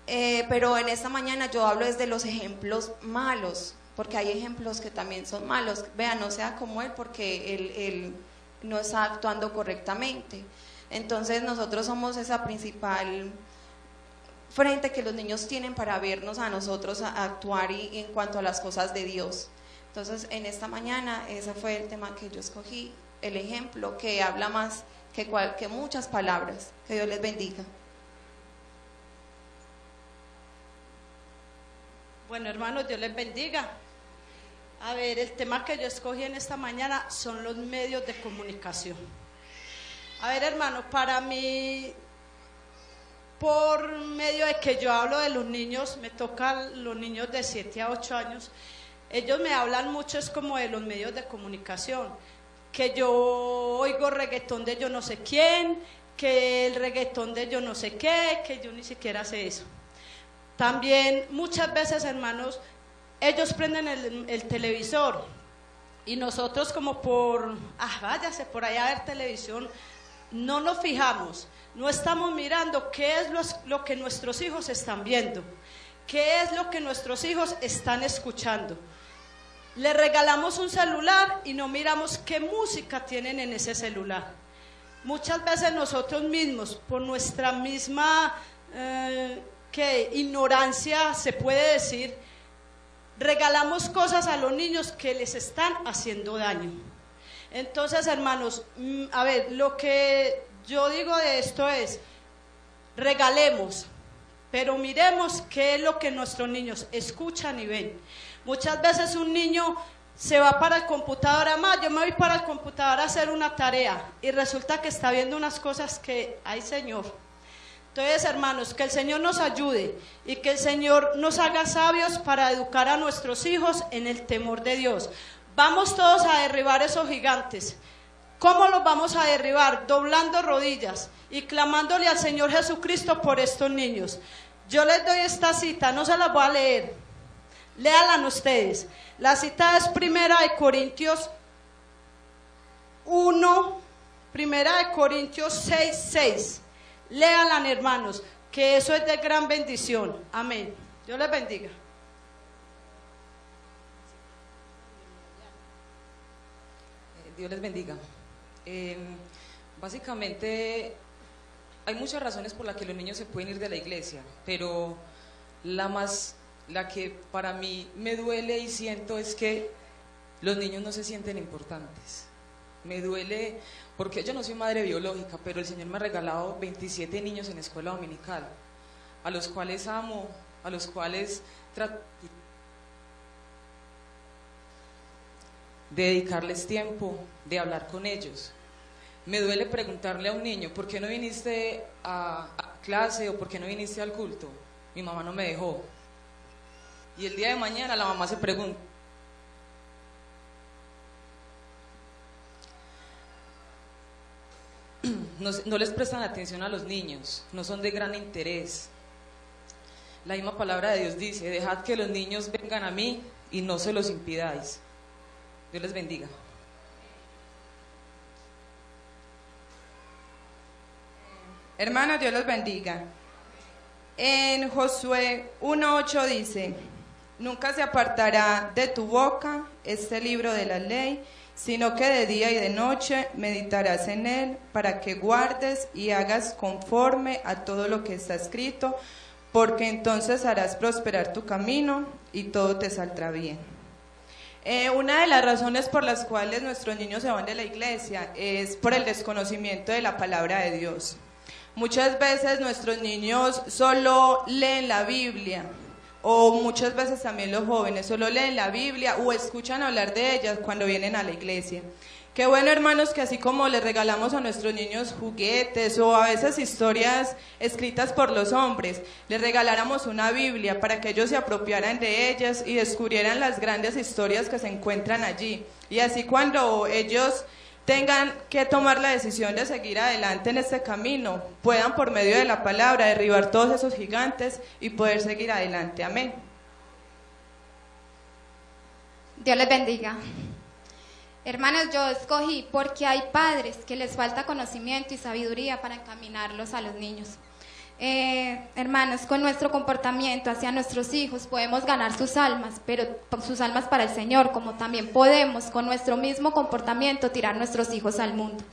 Pero en esta mañana yo hablo desde los ejemplos malos, porque hay ejemplos que también son malos. Vean, no sea como él, porque él no está actuando correctamente. Entonces nosotros somos esa principal frente que los niños tienen para vernos a nosotros a actuar en cuanto a las cosas de Dios. Entonces en esta mañana ese fue el tema que yo escogí, el ejemplo, que habla más que muchas palabras. Que Dios les bendiga. Bueno, hermanos, Dios les bendiga. A ver, el tema que yo escogí en esta mañana son los medios de comunicación. A ver, hermanos, para mí, por medio de que yo hablo de los niños, me tocan los niños de 7 a 8 años, ellos me hablan mucho, es como de los medios de comunicación, que yo oigo reggaetón de yo no sé quién, que el reggaetón de yo no sé qué, que yo ni siquiera sé eso. También muchas veces, hermanos, ellos prenden el televisor y nosotros como váyase por allá a ver televisión, no nos fijamos, no estamos mirando qué es lo que nuestros hijos están viendo, qué es lo que nuestros hijos están escuchando. Le regalamos un celular y no miramos qué música tienen en ese celular. Muchas veces nosotros mismos, por nuestra misma ignorancia, se puede decir, regalamos cosas a los niños que les están haciendo daño. Entonces, hermanos, a ver, lo que yo digo de esto es, regalemos, pero miremos qué es lo que nuestros niños escuchan y ven. Muchas veces un niño se va para el computador, yo me voy para el computador a hacer una tarea, y resulta que está viendo unas cosas que, ay Señor. Entonces, hermanos, que el Señor nos ayude y que el Señor nos haga sabios para educar a nuestros hijos en el temor de Dios. Vamos todos a derribar esos gigantes. ¿Cómo los vamos a derribar? Doblando rodillas y clamándole al Señor Jesucristo por estos niños. Yo les doy esta cita, no se las voy a leer. Léalan ustedes. La cita es 1 Corintios 1, 1 Corintios 6:6. Léalan, hermanos, que eso es de gran bendición. Amén. Dios les bendiga. Dios les bendiga. Básicamente hay muchas razones por las que los niños se pueden ir de la iglesia, pero la que para mí me duele y siento es que los niños no se sienten importantes. Me duele porque yo no soy madre biológica, pero el Señor me ha regalado 27 niños en escuela dominical, a los cuales amo, a los cuales trato de dedicarles tiempo, de hablar con ellos. Me duele preguntarle a un niño, ¿por qué no viniste a clase o por qué no viniste al culto? Mi mamá no me dejó. Y el día de mañana la mamá se pregunta, no les prestan atención a los niños, no son de gran interés. La misma palabra de Dios dice, dejad que los niños vengan a mí y no se los impidáis. Dios les bendiga. Hermanos, Dios los bendiga. En Josué 1:8 dice, nunca se apartará de tu boca este libro de la ley, sino que de día y de noche meditarás en él, para que guardes y hagas conforme a todo lo que está escrito, porque entonces harás prosperar tu camino y todo te saldrá bien. Una de las razones por las cuales nuestros niños se van de la iglesia es por el desconocimiento de la palabra de Dios. Muchas veces nuestros niños solo leen la Biblia, O muchas veces también los jóvenes solo leen la Biblia o escuchan hablar de ellas cuando vienen a la iglesia. Qué bueno, hermanos, que así como les regalamos a nuestros niños juguetes o a veces historias escritas por los hombres, les regaláramos una Biblia para que ellos se apropiaran de ellas y descubrieran las grandes historias que se encuentran allí. Y así cuando ellos tengan que tomar la decisión de seguir adelante en este camino, puedan por medio de la palabra derribar todos esos gigantes y poder seguir adelante. Amén. Dios les bendiga. Hermanos, yo escogí porque hay padres que les falta conocimiento y sabiduría para encaminarlos a los niños. Hermanos, con nuestro comportamiento hacia nuestros hijos podemos ganar sus almas, pero sus almas para el Señor, como también podemos con nuestro mismo comportamiento tirar nuestros hijos al mundo.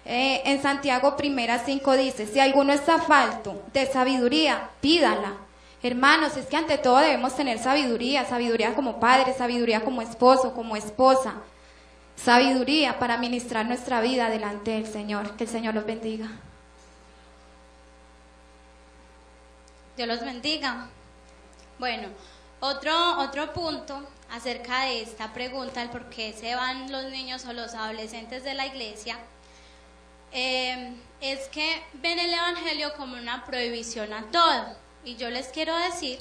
En Santiago 1:5 dice, si alguno está falto de sabiduría, pídala. Hermanos, es que ante todo debemos tener sabiduría, sabiduría como padre, sabiduría como esposo, como esposa, sabiduría para ministrar nuestra vida delante del Señor. Que el Señor los bendiga. Dios los bendiga. Bueno, otro punto acerca de esta pregunta, el por qué se van los niños o los adolescentes de la iglesia, es que ven el evangelio como una prohibición a todo. Y yo les quiero decir,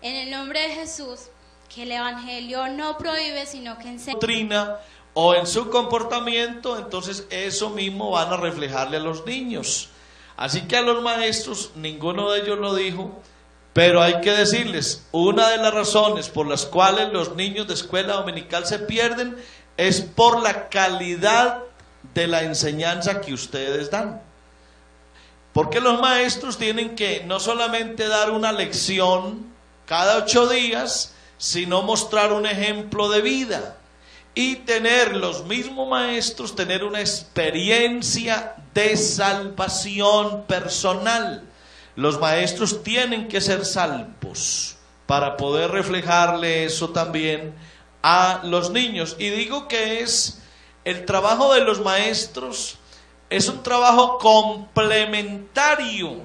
en el nombre de Jesús, que el evangelio no prohíbe, sino que enseña. Doctrina o en su comportamiento, entonces eso mismo van a reflejarle a los niños. Así que a los maestros, ninguno de ellos lo dijo, pero hay que decirles, una de las razones por las cuales los niños de escuela dominical se pierden es por la calidad de la enseñanza que ustedes dan. Porque los maestros tienen que no solamente dar una lección cada 8 días, sino mostrar un ejemplo de vida. Y tener los mismos maestros, tener una experiencia de salvación personal. Los maestros tienen que ser salvos para poder reflejarle eso también a los niños. Y digo que es el trabajo de los maestros, es un trabajo complementario,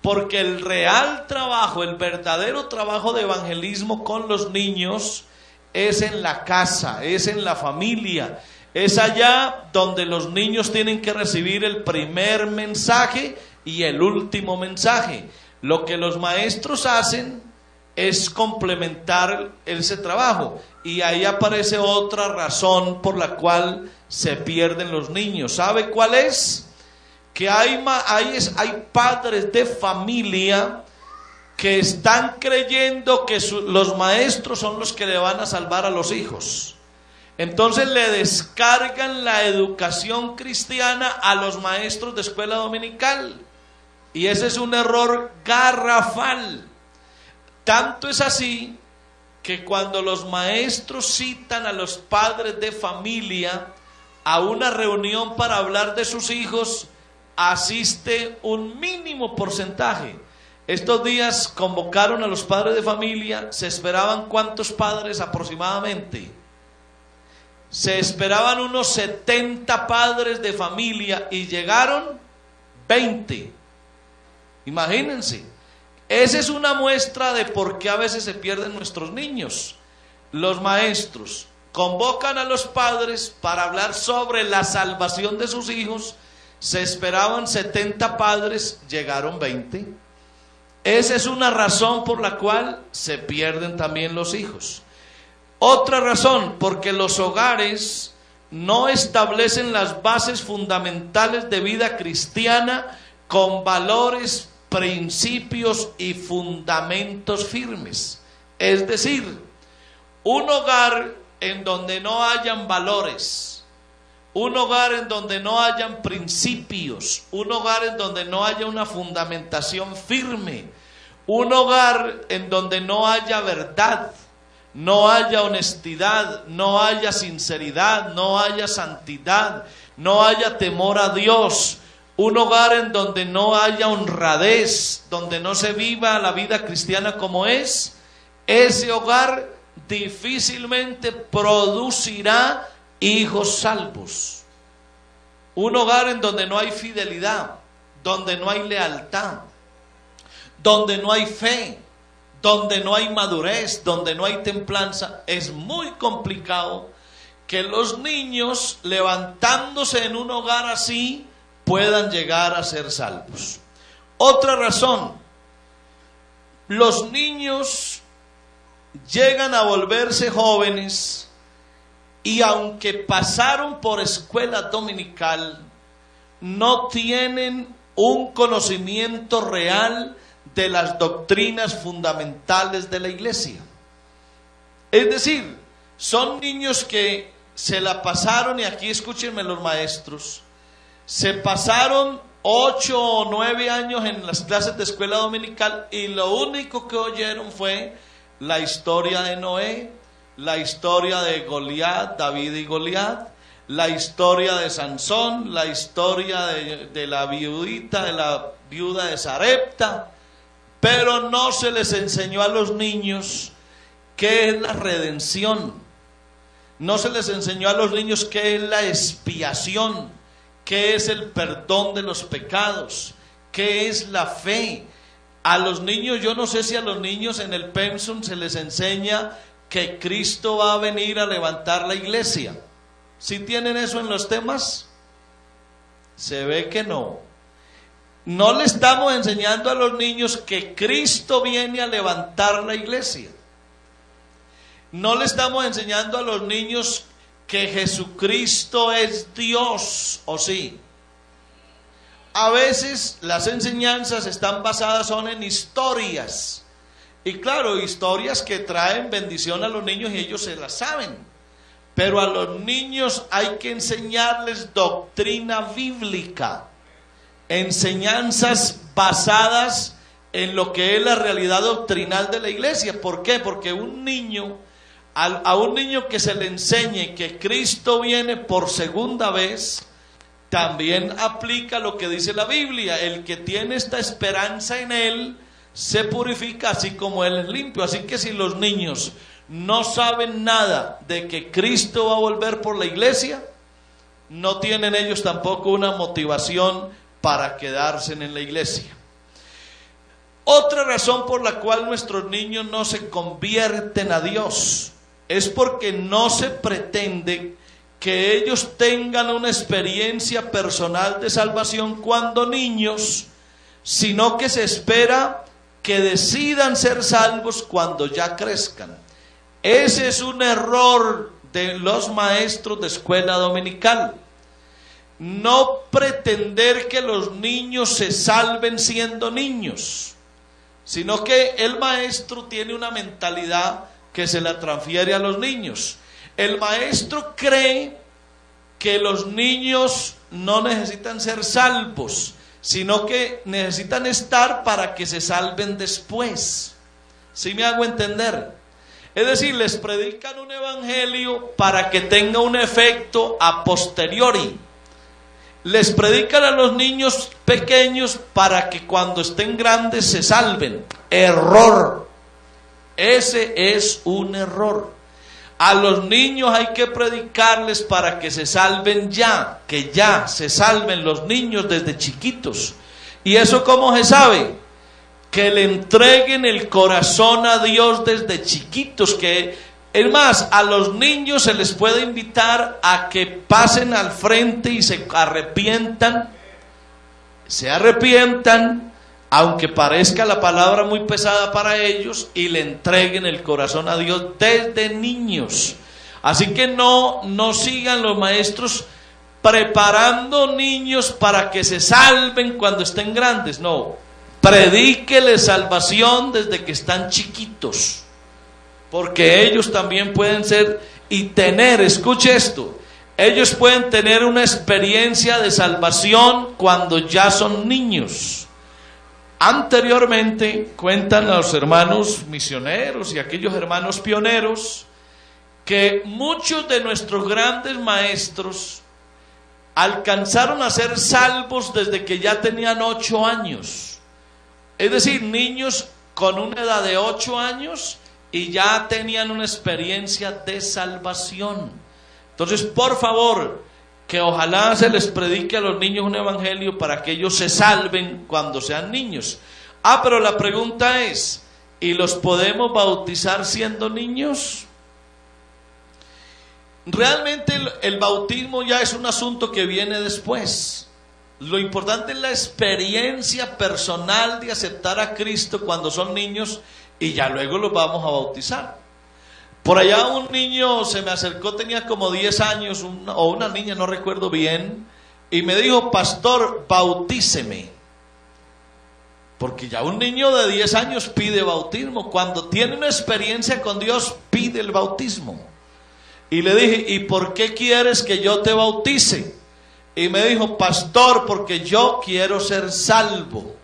porque el real trabajo, el verdadero trabajo de evangelismo con los niños es en la casa, es en la familia, es allá donde los niños tienen que recibir el primer mensaje y el último mensaje. Lo que los maestros hacen es complementar ese trabajo, y ahí aparece otra razón por la cual se pierden los niños. ¿Sabe cuál es? Que hay padres de familia que están creyendo que los maestros son los que le van a salvar a los hijos. Entonces le descargan la educación cristiana a los maestros de escuela dominical. Y ese es un error garrafal. Tanto es así que cuando los maestros citan a los padres de familia a una reunión para hablar de sus hijos, asiste un mínimo porcentaje. Estos días convocaron a los padres de familia. ¿Se esperaban cuántos padres aproximadamente? Se esperaban unos 70 padres de familia y llegaron 20. Imagínense. Esa es una muestra de por qué a veces se pierden nuestros niños. Los maestros convocan a los padres para hablar sobre la salvación de sus hijos. Se esperaban 70 padres, llegaron 20. Esa es una razón por la cual se pierden también los hijos. Otra razón, porque los hogares no establecen las bases fundamentales de vida cristiana con valores, principios y fundamentos firmes. Es decir, un hogar en donde no hayan valores, un hogar en donde no hayan principios, un hogar en donde no haya una fundamentación firme, un hogar en donde no haya verdad, no haya honestidad, no haya sinceridad, no haya santidad, no haya temor a Dios, un hogar en donde no haya honradez, donde no se viva la vida cristiana como es, ese hogar difícilmente producirá hijos salvos. Un hogar en donde no hay fidelidad, donde no hay lealtad, donde no hay fe, donde no hay madurez, donde no hay templanza, es muy complicado que los niños, levantándose en un hogar así, puedan llegar a ser salvos. Otra razón, los niños llegan a volverse jóvenes y aunque pasaron por escuela dominical, no tienen un conocimiento real de las doctrinas fundamentales de la iglesia. Es decir, son niños que se la pasaron, y aquí escúchenme los maestros, se pasaron 8 o 9 años en las clases de escuela dominical y lo único que oyeron fue la historia de Noé, la historia de Goliat, David y Goliat, la historia de Sansón, la historia de la viudita, de la viuda de Sarepta, pero no se les enseñó a los niños qué es la redención, no se les enseñó a los niños qué es la expiación, qué es el perdón de los pecados, qué es la fe. A los niños, yo no sé si a los niños en el pensum se les enseña que Cristo va a venir a levantar la iglesia. ¿Sí tienen eso en los temas? Se ve que no. No le estamos enseñando a los niños que Cristo viene a levantar la iglesia. No le estamos enseñando a los niños que Jesucristo es Dios, ¿o sí? A veces las enseñanzas están basadas son en historias. Y claro, historias que traen bendición a los niños y ellos se las saben. Pero a los niños hay que enseñarles doctrina bíblica, enseñanzas basadas en lo que es la realidad doctrinal de la iglesia. ¿Por qué? Porque un niño, a un niño que se le enseñe que Cristo viene por segunda vez, también aplica lo que dice la Biblia: el que tiene esta esperanza en Él se purifica así como Él es limpio. Así que si los niños no saben nada de que Cristo va a volver por la iglesia, no tienen ellos tampoco una motivación para quedarse en la iglesia. Otra razón por la cual nuestros niños no se convierten a Dios es porque no se pretende que ellos tengan una experiencia personal de salvación cuando niños, sino que se espera que decidan ser salvos cuando ya crezcan. Ese es un error de los maestros de escuela dominical. No pretender que los niños se salven siendo niños, sino que el maestro tiene una mentalidad que se la transfiere a los niños. El maestro cree que los niños no necesitan ser salvos, sino que necesitan estar para que se salven después. ¿Sí me hago entender? Es decir, les predican un evangelio para que tenga un efecto a posteriori. Les predican a los niños pequeños para que cuando estén grandes se salven. Error. Ese es un error. A los niños hay que predicarles para que se salven ya, que ya se salven los niños desde chiquitos. ¿Y eso cómo se sabe? Que le entreguen el corazón a Dios desde chiquitos. Que es más, a los niños se les puede invitar a que pasen al frente y se arrepientan, aunque parezca la palabra muy pesada para ellos, y le entreguen el corazón a Dios desde niños. Así que no sigan los maestros preparando niños para que se salven cuando estén grandes. No, predíqueles salvación desde que están chiquitos, porque ellos también pueden ser y tener, escuche esto, ellos pueden tener una experiencia de salvación cuando ya son niños. Anteriormente, cuentan los hermanos misioneros y aquellos hermanos pioneros, que muchos de nuestros grandes maestros alcanzaron a ser salvos desde que ya tenían 8 años. Es decir, niños con una edad de 8 años y ya tenían una experiencia de salvación. Entonces, por favor, que ojalá se les predique a los niños un evangelio para que ellos se salven cuando sean niños. Pero la pregunta es, y los podemos bautizar siendo niños. Realmente el bautismo ya es un asunto que viene después. Lo importante es la experiencia personal de aceptar a Cristo cuando son niños y ya luego los vamos a bautizar. Por allá un niño se me acercó, tenía como 10 años, o una niña, no recuerdo bien, y me dijo: pastor, bautíceme. Porque ya un niño de 10 años pide bautismo. Cuando tiene una experiencia con Dios, pide el bautismo. Y le dije: ¿y por qué quieres que yo te bautice? Y me dijo: pastor, porque yo quiero ser salvo.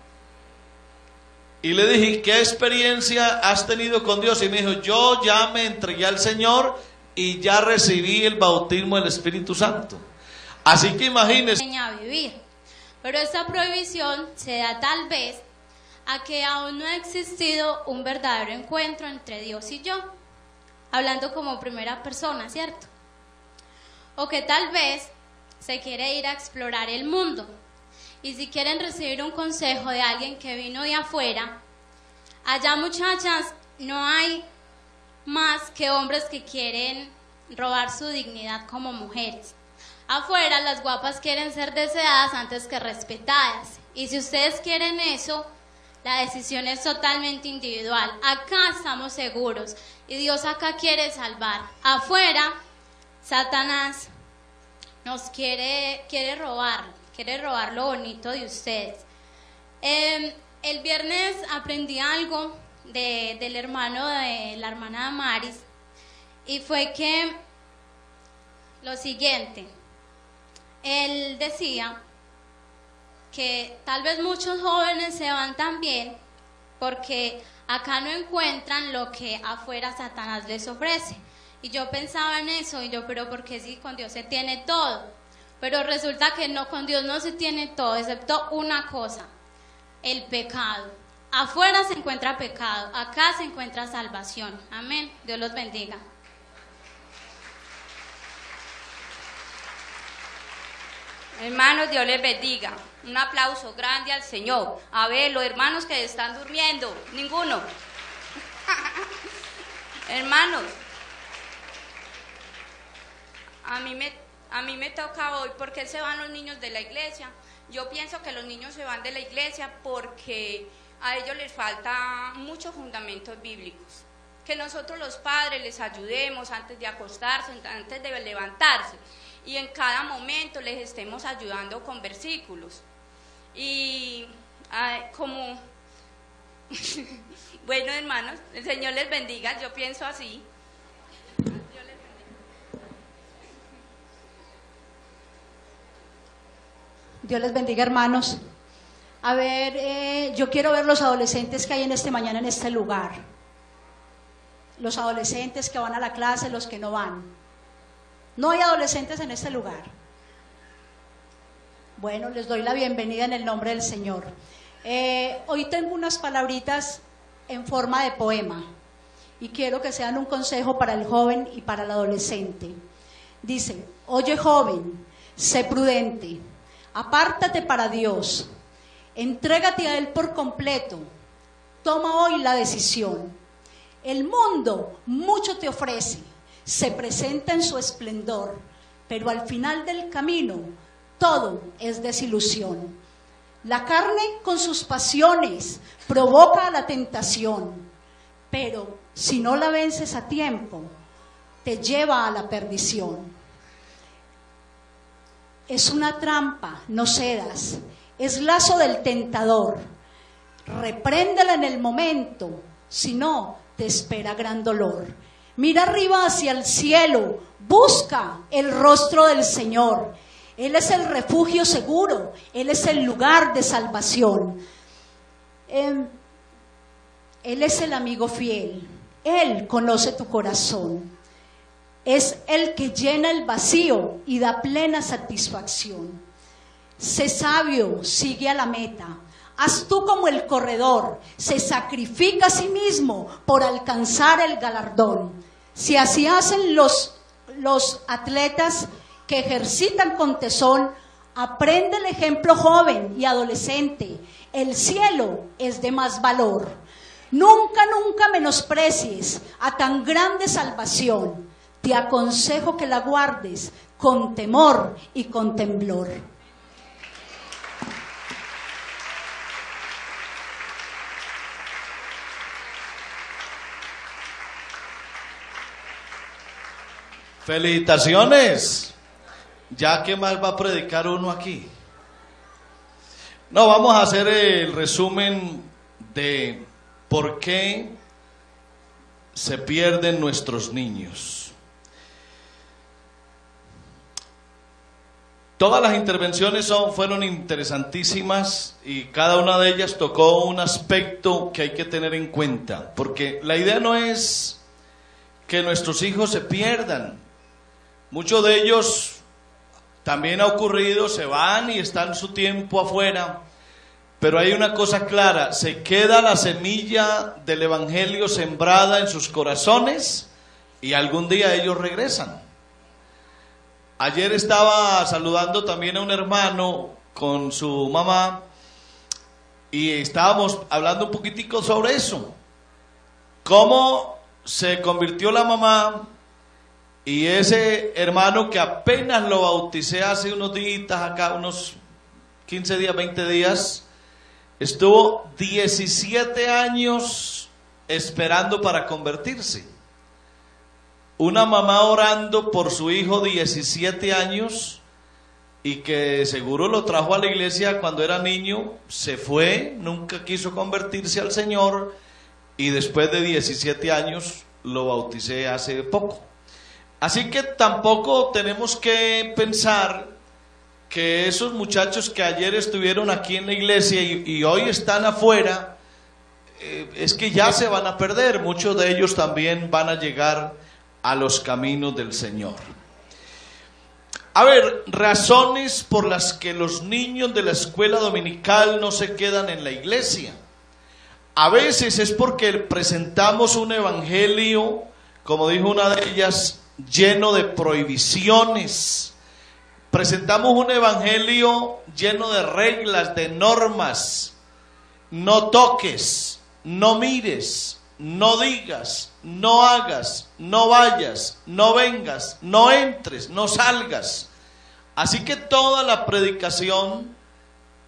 Y le dije: ¿qué experiencia has tenido con Dios? Y me dijo: yo ya me entregué al Señor y ya recibí el bautismo del Espíritu Santo. Así que imagínense. A vivir. Pero esta prohibición se da tal vez a que aún no ha existido un verdadero encuentro entre Dios y yo, hablando como primera persona, ¿cierto? O que tal vez se quiere ir a explorar el mundo, y si quieren recibir un consejo de alguien que vino de afuera, allá, muchachas, no hay más que hombres que quieren robar su dignidad como mujeres. Afuera las guapas quieren ser deseadas antes que respetadas, y si ustedes quieren eso, la decisión es totalmente individual. Acá estamos seguros y Dios acá quiere salvar. Afuera, Satanás nos quiere robar lo bonito de ustedes. El viernes aprendí algo del hermano de la hermana Maris, y fue que lo siguiente: él decía que tal vez muchos jóvenes se van también porque acá no encuentran lo que afuera Satanás les ofrece. Y yo pensaba en eso, y yo, pero ¿por qué si con Dios se tiene todo? Pero resulta que no, con Dios no se tiene todo, excepto una cosa: el pecado. Afuera se encuentra pecado, acá se encuentra salvación. Amén. Dios los bendiga. Hermanos, Dios les bendiga. Un aplauso grande al Señor. A ver, los hermanos que están durmiendo, ninguno. Hermanos, a mí me toca hoy. ¿Por qué se van los niños de la iglesia? Yo pienso que los niños se van de la iglesia porque a ellos les falta muchos fundamentos bíblicos. Que nosotros los padres les ayudemos antes de acostarse, antes de levantarse, y en cada momento les estemos ayudando con versículos. Y como bueno, hermanos, el Señor les bendiga. Yo pienso así. Dios les bendiga, hermanos. A ver, yo quiero ver los adolescentes que hay en mañana en este lugar. Los adolescentes que van a la clase, los que no van. ¿No hay adolescentes en este lugar? Bueno, les doy la bienvenida en el nombre del Señor. Hoy tengo unas palabritas en forma de poema y quiero que sean un consejo para el joven y para el adolescente. Dice: oye, joven, sé prudente, apártate para Dios, entrégate a Él por completo, toma hoy la decisión. El mundo mucho te ofrece, se presenta en su esplendor, pero al final del camino todo es desilusión. La carne con sus pasiones provoca la tentación, pero si no la vences a tiempo, te lleva a la perdición. Es una trampa, no cedas, es lazo del tentador. Repréndela en el momento, si no, te espera gran dolor. Mira arriba hacia el cielo, busca el rostro del Señor. Él es el refugio seguro, Él es el lugar de salvación. Él es el amigo fiel, Él conoce tu corazón. Es el que llena el vacío y da plena satisfacción. Sé sabio, sigue a la meta. Haz tú como el corredor, se sacrifica a sí mismo por alcanzar el galardón. Si así hacen los atletas que ejercitan con tesón, aprende el ejemplo joven y adolescente. El cielo es de más valor. Nunca, nunca menosprecies a tan grande salvación. Te aconsejo que la guardes con temor y con temblor. Felicitaciones. Ya que más va a predicar uno aquí. No, vamos a hacer el resumen de por qué se pierden nuestros niños. Todas las intervenciones fueron interesantísimas y cada una de ellas tocó un aspecto que hay que tener en cuenta, porque la idea no es que nuestros hijos se pierdan. Muchos de ellos también ha ocurrido, se van y están su tiempo afuera, pero hay una cosa clara, se queda la semilla del evangelio sembrada en sus corazones y algún día ellos regresan. Ayer estaba saludando también a un hermano con su mamá y estábamos hablando un poquitico sobre eso, cómo se convirtió la mamá. Y ese hermano que apenas lo bauticé hace unos días acá, unos 15 días, 20 días, estuvo 17 años esperando para convertirse. Una mamá orando por su hijo 17 años y que seguro lo trajo a la iglesia cuando era niño, se fue, nunca quiso convertirse al Señor y después de 17 años lo bauticé hace poco. Así que tampoco tenemos que pensar que esos muchachos que ayer estuvieron aquí en la iglesia y hoy están afuera, es que ya se van a perder. Muchos de ellos también van a llegar a los caminos del Señor. A ver, razones por las que los niños de la escuela dominical no se quedan en la iglesia. A veces es porque presentamos un evangelio, como dijo una de ellas, lleno de prohibiciones. Presentamos un evangelio lleno de reglas, de normas. No toques, no mires, no digas, no hagas, no vayas, no vengas, no entres, no salgas. Así que toda la predicación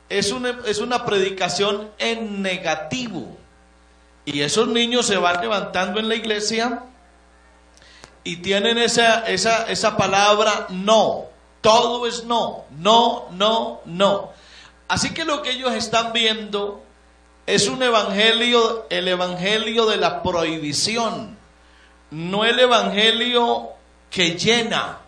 es una predicación en negativo. Y esos niños se van levantando en la iglesia y tienen esa palabra no. Todo es no, no, no, no. Así que lo que ellos están viendo es un evangelio, el evangelio de la prohibición, no el evangelio que llena,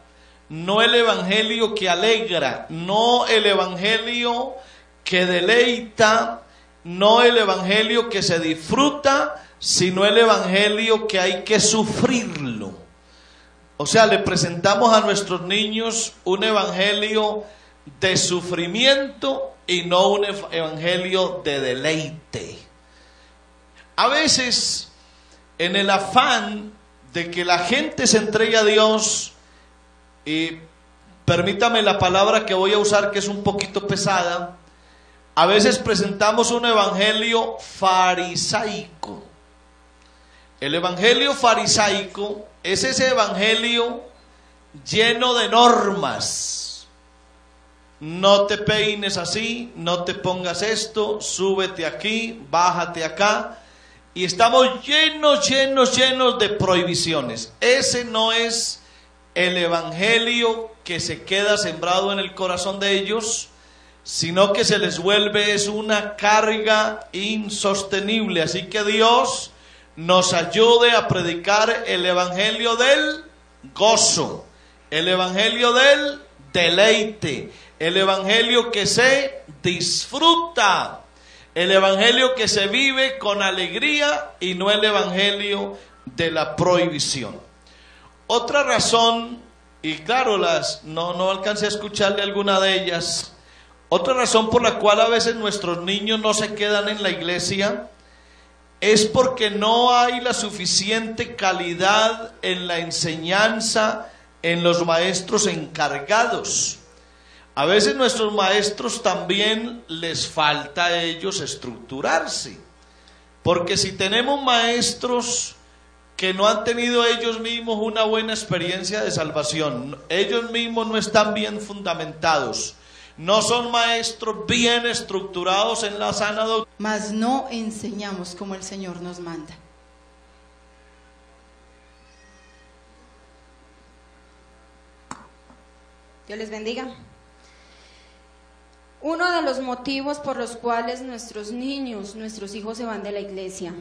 no el evangelio que alegra, no el evangelio que deleita, no el evangelio que se disfruta, sino el evangelio que hay que sufrirlo. O sea, le presentamos a nuestros niños un evangelio de sufrimiento y no un evangelio de deleite. A veces, en el afán de que la gente se entregue a Dios, y permítame la palabra que voy a usar que es un poquito pesada, a veces presentamos un evangelio farisaico. El evangelio farisaico es ese evangelio lleno de normas. No te peines así, no te pongas esto, súbete aquí, bájate acá. Y estamos llenos de prohibiciones. Ese no es el evangelio que se queda sembrado en el corazón de ellos, sino que se les vuelve es una carga insostenible. Así que Dios nos ayude a predicar el evangelio del gozo, el evangelio del deleite, el evangelio que se disfruta, el evangelio que se vive con alegría y no el evangelio de la prohibición. Otra razón, y claro, no alcancé a escucharle alguna de ellas, otra razón por la cual a veces nuestros niños no se quedan en la iglesia es porque no hay la suficiente calidad en la enseñanza en los maestros encargados. A veces nuestros maestros también les falta a ellos estructurarse. Porque si tenemos maestros que no han tenido ellos mismos una buena experiencia de salvación, ellos mismos no están bien fundamentados, no son maestros bien estructurados en la sana doctrina, mas no enseñamos como el Señor nos manda. Dios les bendiga. Uno de los motivos por los cuales nuestros niños, nuestros hijos se van de la iglesia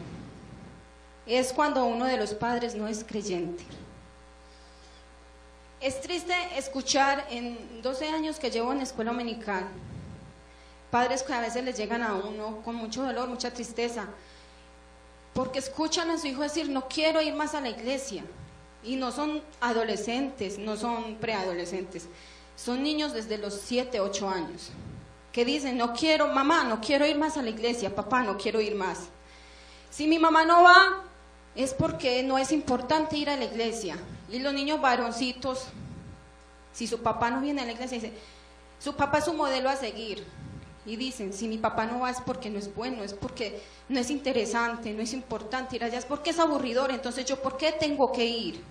es cuando uno de los padres no es creyente. Es triste escuchar en 12 años que llevo en la escuela dominical, padres que a veces les llegan a uno con mucho dolor, mucha tristeza, porque escuchan a su hijo decir, no quiero ir más a la iglesia. Y no son adolescentes, no son preadolescentes, son niños desde los 7, 8 años, que dicen, no quiero, mamá, no quiero ir más a la iglesia, papá, no quiero ir más. Si mi mamá no va, es porque no es importante ir a la iglesia. Y los niños varoncitos, si su papá no viene a la iglesia, dicen, su papá es su modelo a seguir. Y dicen, si mi papá no va es porque no es bueno, es porque no es interesante, no es importante ir allá, es porque es aburridor, entonces yo, ¿por qué tengo que ir?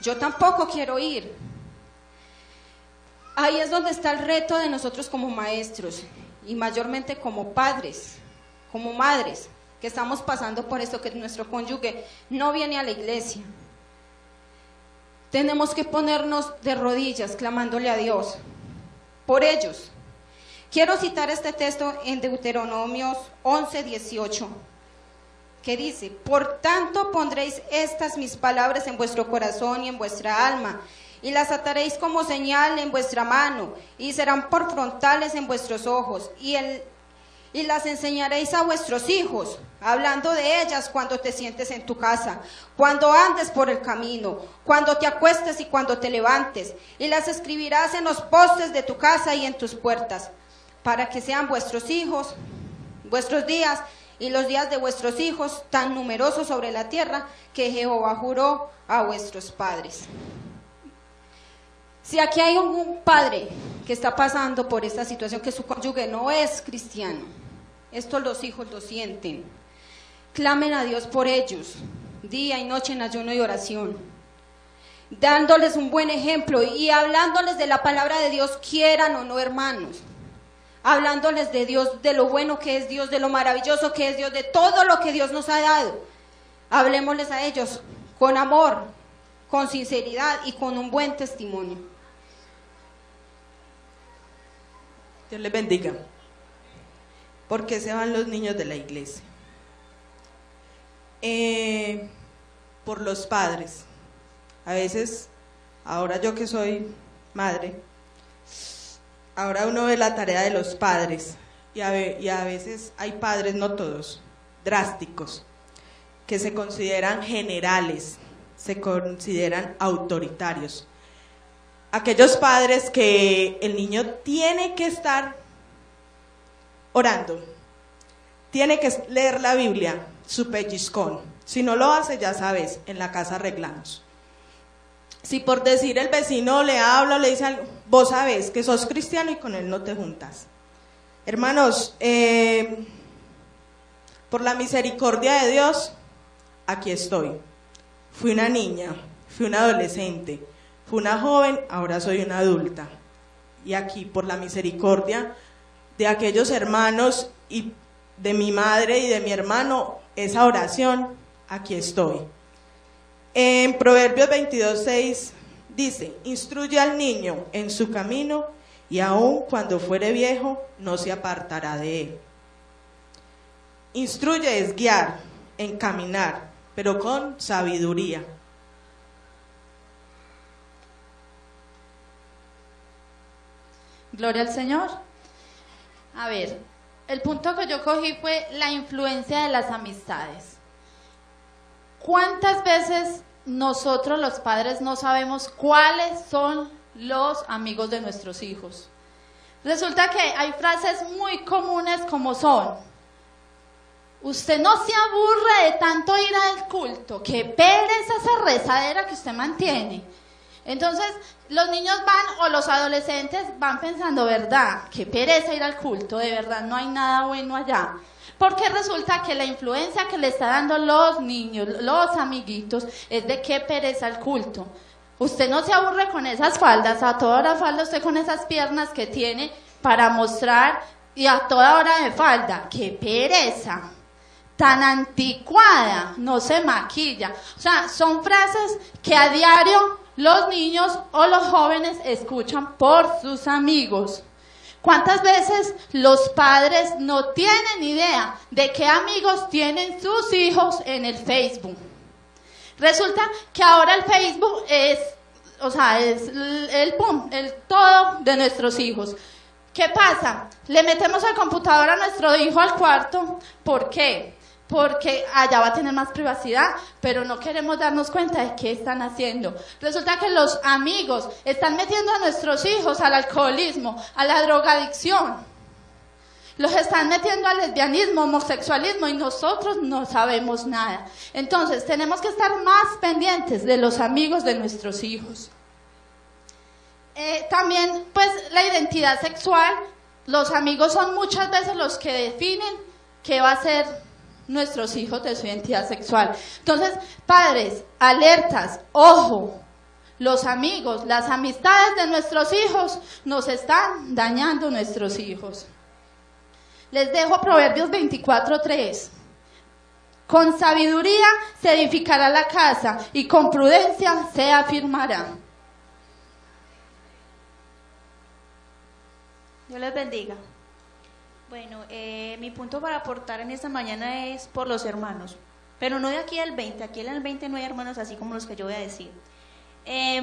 Yo tampoco quiero ir. Ahí es donde está el reto de nosotros como maestros y mayormente como padres, como madres, que estamos pasando por esto, que nuestro cónyuge no viene a la iglesia. Tenemos que ponernos de rodillas clamándole a Dios por ellos. Quiero citar este texto en Deuteronomios 11:18, que dice, por tanto pondréis estas mis palabras en vuestro corazón y en vuestra alma, y las ataréis como señal en vuestra mano, y serán por frontales en vuestros ojos, y las enseñaréis a vuestros hijos, hablando de ellas cuando te sientes en tu casa, cuando andes por el camino, cuando te acuestes y cuando te levantes, y las escribirás en los postes de tu casa y en tus puertas, para que sean vuestros hijos, vuestros días y los días de vuestros hijos tan numerosos sobre la tierra que Jehová juró a vuestros padres. Si aquí hay un padre que está pasando por esta situación, que su cónyuge no es cristiano, esto los hijos lo sienten, clamen a Dios por ellos, día y noche en ayuno y oración, dándoles un buen ejemplo y hablándoles de la palabra de Dios, quieran o no, hermanos, hablándoles de Dios, de lo bueno que es Dios, de lo maravilloso que es Dios, de todo lo que Dios nos ha dado. Hablemosles a ellos con amor, con sinceridad y con un buen testimonio. Dios les bendiga. ¿Por qué se van los niños de la iglesia? Por los padres. A veces, ahora yo que soy madre, ahora uno ve la tarea de los padres y a veces hay padres, no todos, drásticos, que se consideran generales, se consideran autoritarios. Aquellos padres que el niño tiene que estar orando, tiene que leer la Biblia, su pellizcón. Si no lo hace, ya sabes, en la casa arreglamos. Si por decir el vecino le habla o le dice algo, vos sabés que sos cristiano y con él no te juntas. Hermanos, por la misericordia de Dios, aquí estoy. Fui una niña, fui una adolescente, fui una joven, ahora soy una adulta. Y aquí, por la misericordia de aquellos hermanos y de mi madre y de mi hermano, esa oración, aquí estoy. En Proverbios 22:6 dice, instruye al niño en su camino y aun cuando fuere viejo no se apartará de él. Instruye es guiar, encaminar, pero con sabiduría. Gloria al Señor. A ver, el punto que yo cogí fue la influencia de las amistades. ¿Cuántas veces nosotros los padres no sabemos cuáles son los amigos de nuestros hijos? Resulta que hay frases muy comunes como son: usted no se aburre de tanto ir al culto, qué pereza esa rezadera que usted mantiene. Entonces los niños van, o los adolescentes van pensando, verdad, qué pereza ir al culto, de verdad no hay nada bueno allá. Porque resulta que la influencia que le está dando los niños, los amiguitos, es de qué pereza el culto. Usted no se aburre con esas faldas, a toda hora falda usted con esas piernas que tiene para mostrar y a toda hora de falda. ¡Qué pereza! Tan anticuada, no se maquilla. O sea, son frases que a diario los niños o los jóvenes escuchan por sus amigos. ¿Cuántas veces los padres no tienen idea de qué amigos tienen sus hijos en el Facebook? Resulta que ahora el Facebook es el todo de nuestros hijos. ¿Qué pasa? Le metemos el computador a nuestro hijo al cuarto. ¿Por qué? Porque allá va a tener más privacidad, pero no queremos darnos cuenta de qué están haciendo. Resulta que los amigos están metiendo a nuestros hijos al alcoholismo, a la drogadicción. Los están metiendo al lesbianismo, homosexualismo, y nosotros no sabemos nada. Entonces, tenemos que estar más pendientes de los amigos de nuestros hijos. También, pues, la identidad sexual. Los amigos son muchas veces los que definen qué va a ser nuestros hijos de su identidad sexual. Entonces, padres, alertas, ojo, los amigos, las amistades de nuestros hijos nos están dañando nuestros hijos. Les dejo Proverbios 24:3. Con sabiduría se edificará la casa y con prudencia se afirmará. Dios les bendiga. Bueno, mi punto para aportar en esta mañana es por los hermanos, pero no de aquí al 20, aquí en el 20 no hay hermanos así como los que yo voy a decir.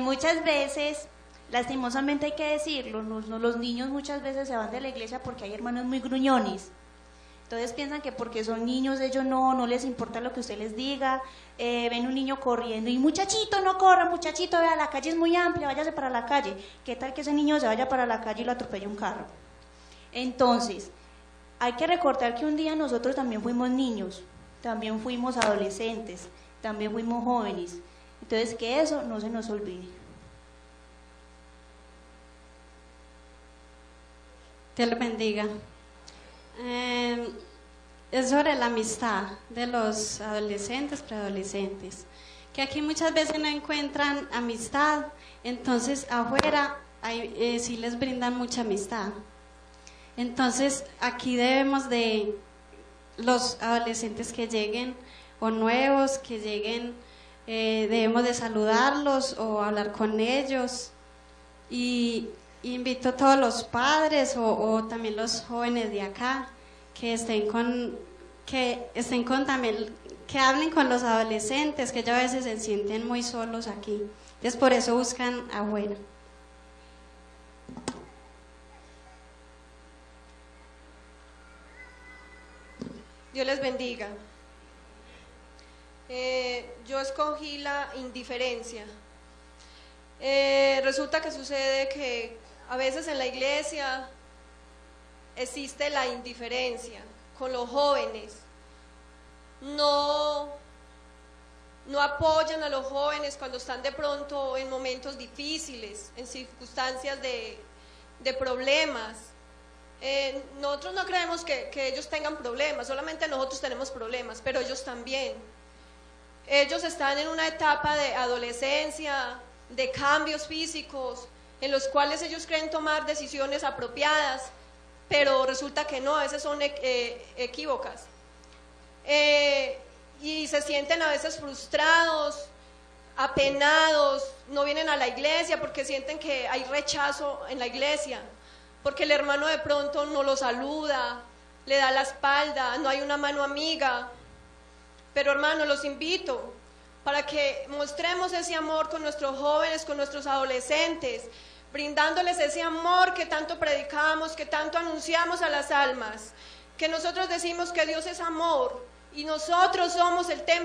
Muchas veces, lastimosamente hay que decirlo, los niños muchas veces se van de la iglesia porque hay hermanos muy gruñones. Entonces piensan que porque son niños ellos no les importa lo que usted les diga. Ven un niño corriendo y muchachito no corra, muchachito, vea, la calle es muy amplia, váyase para la calle. ¿Qué tal que ese niño se vaya para la calle y lo atropelle un carro? Entonces, hay que recordar que un día nosotros también fuimos niños, también fuimos adolescentes, también fuimos jóvenes. Entonces, que eso no se nos olvide. Dios les bendiga. Es sobre la amistad de los adolescentes, preadolescentes, que aquí muchas veces no encuentran amistad, entonces afuera sí les brindan mucha amistad. Entonces aquí debemos de, los adolescentes que lleguen o nuevos que lleguen, debemos de saludarlos o hablar con ellos, y invito a todos los padres o también los jóvenes de acá que estén con también, que hablen con los adolescentes, que ellos a veces se sienten muy solos aquí, entonces por eso buscan afuera. Dios les bendiga. Yo escogí la indiferencia. Resulta que sucede que a veces en la iglesia existe la indiferencia con los jóvenes. No apoyan a los jóvenes cuando están de pronto en momentos difíciles, en circunstancias de problemas. Nosotros no creemos que ellos tengan problemas, solamente nosotros tenemos problemas, pero ellos también. Ellos están en una etapa de adolescencia, de cambios físicos, en los cuales ellos creen tomar decisiones apropiadas, pero resulta que no, a veces son equívocas. Y se sienten a veces frustrados, apenados, no vienen a la iglesia porque sienten que hay rechazo en la iglesia, porque el hermano de pronto no lo saluda, le da la espalda, no hay una mano amiga. Pero hermanos, los invito para que mostremos ese amor con nuestros jóvenes, con nuestros adolescentes, brindándoles ese amor que tanto predicamos, que tanto anunciamos a las almas, que nosotros decimos que Dios es amor y nosotros somos el templo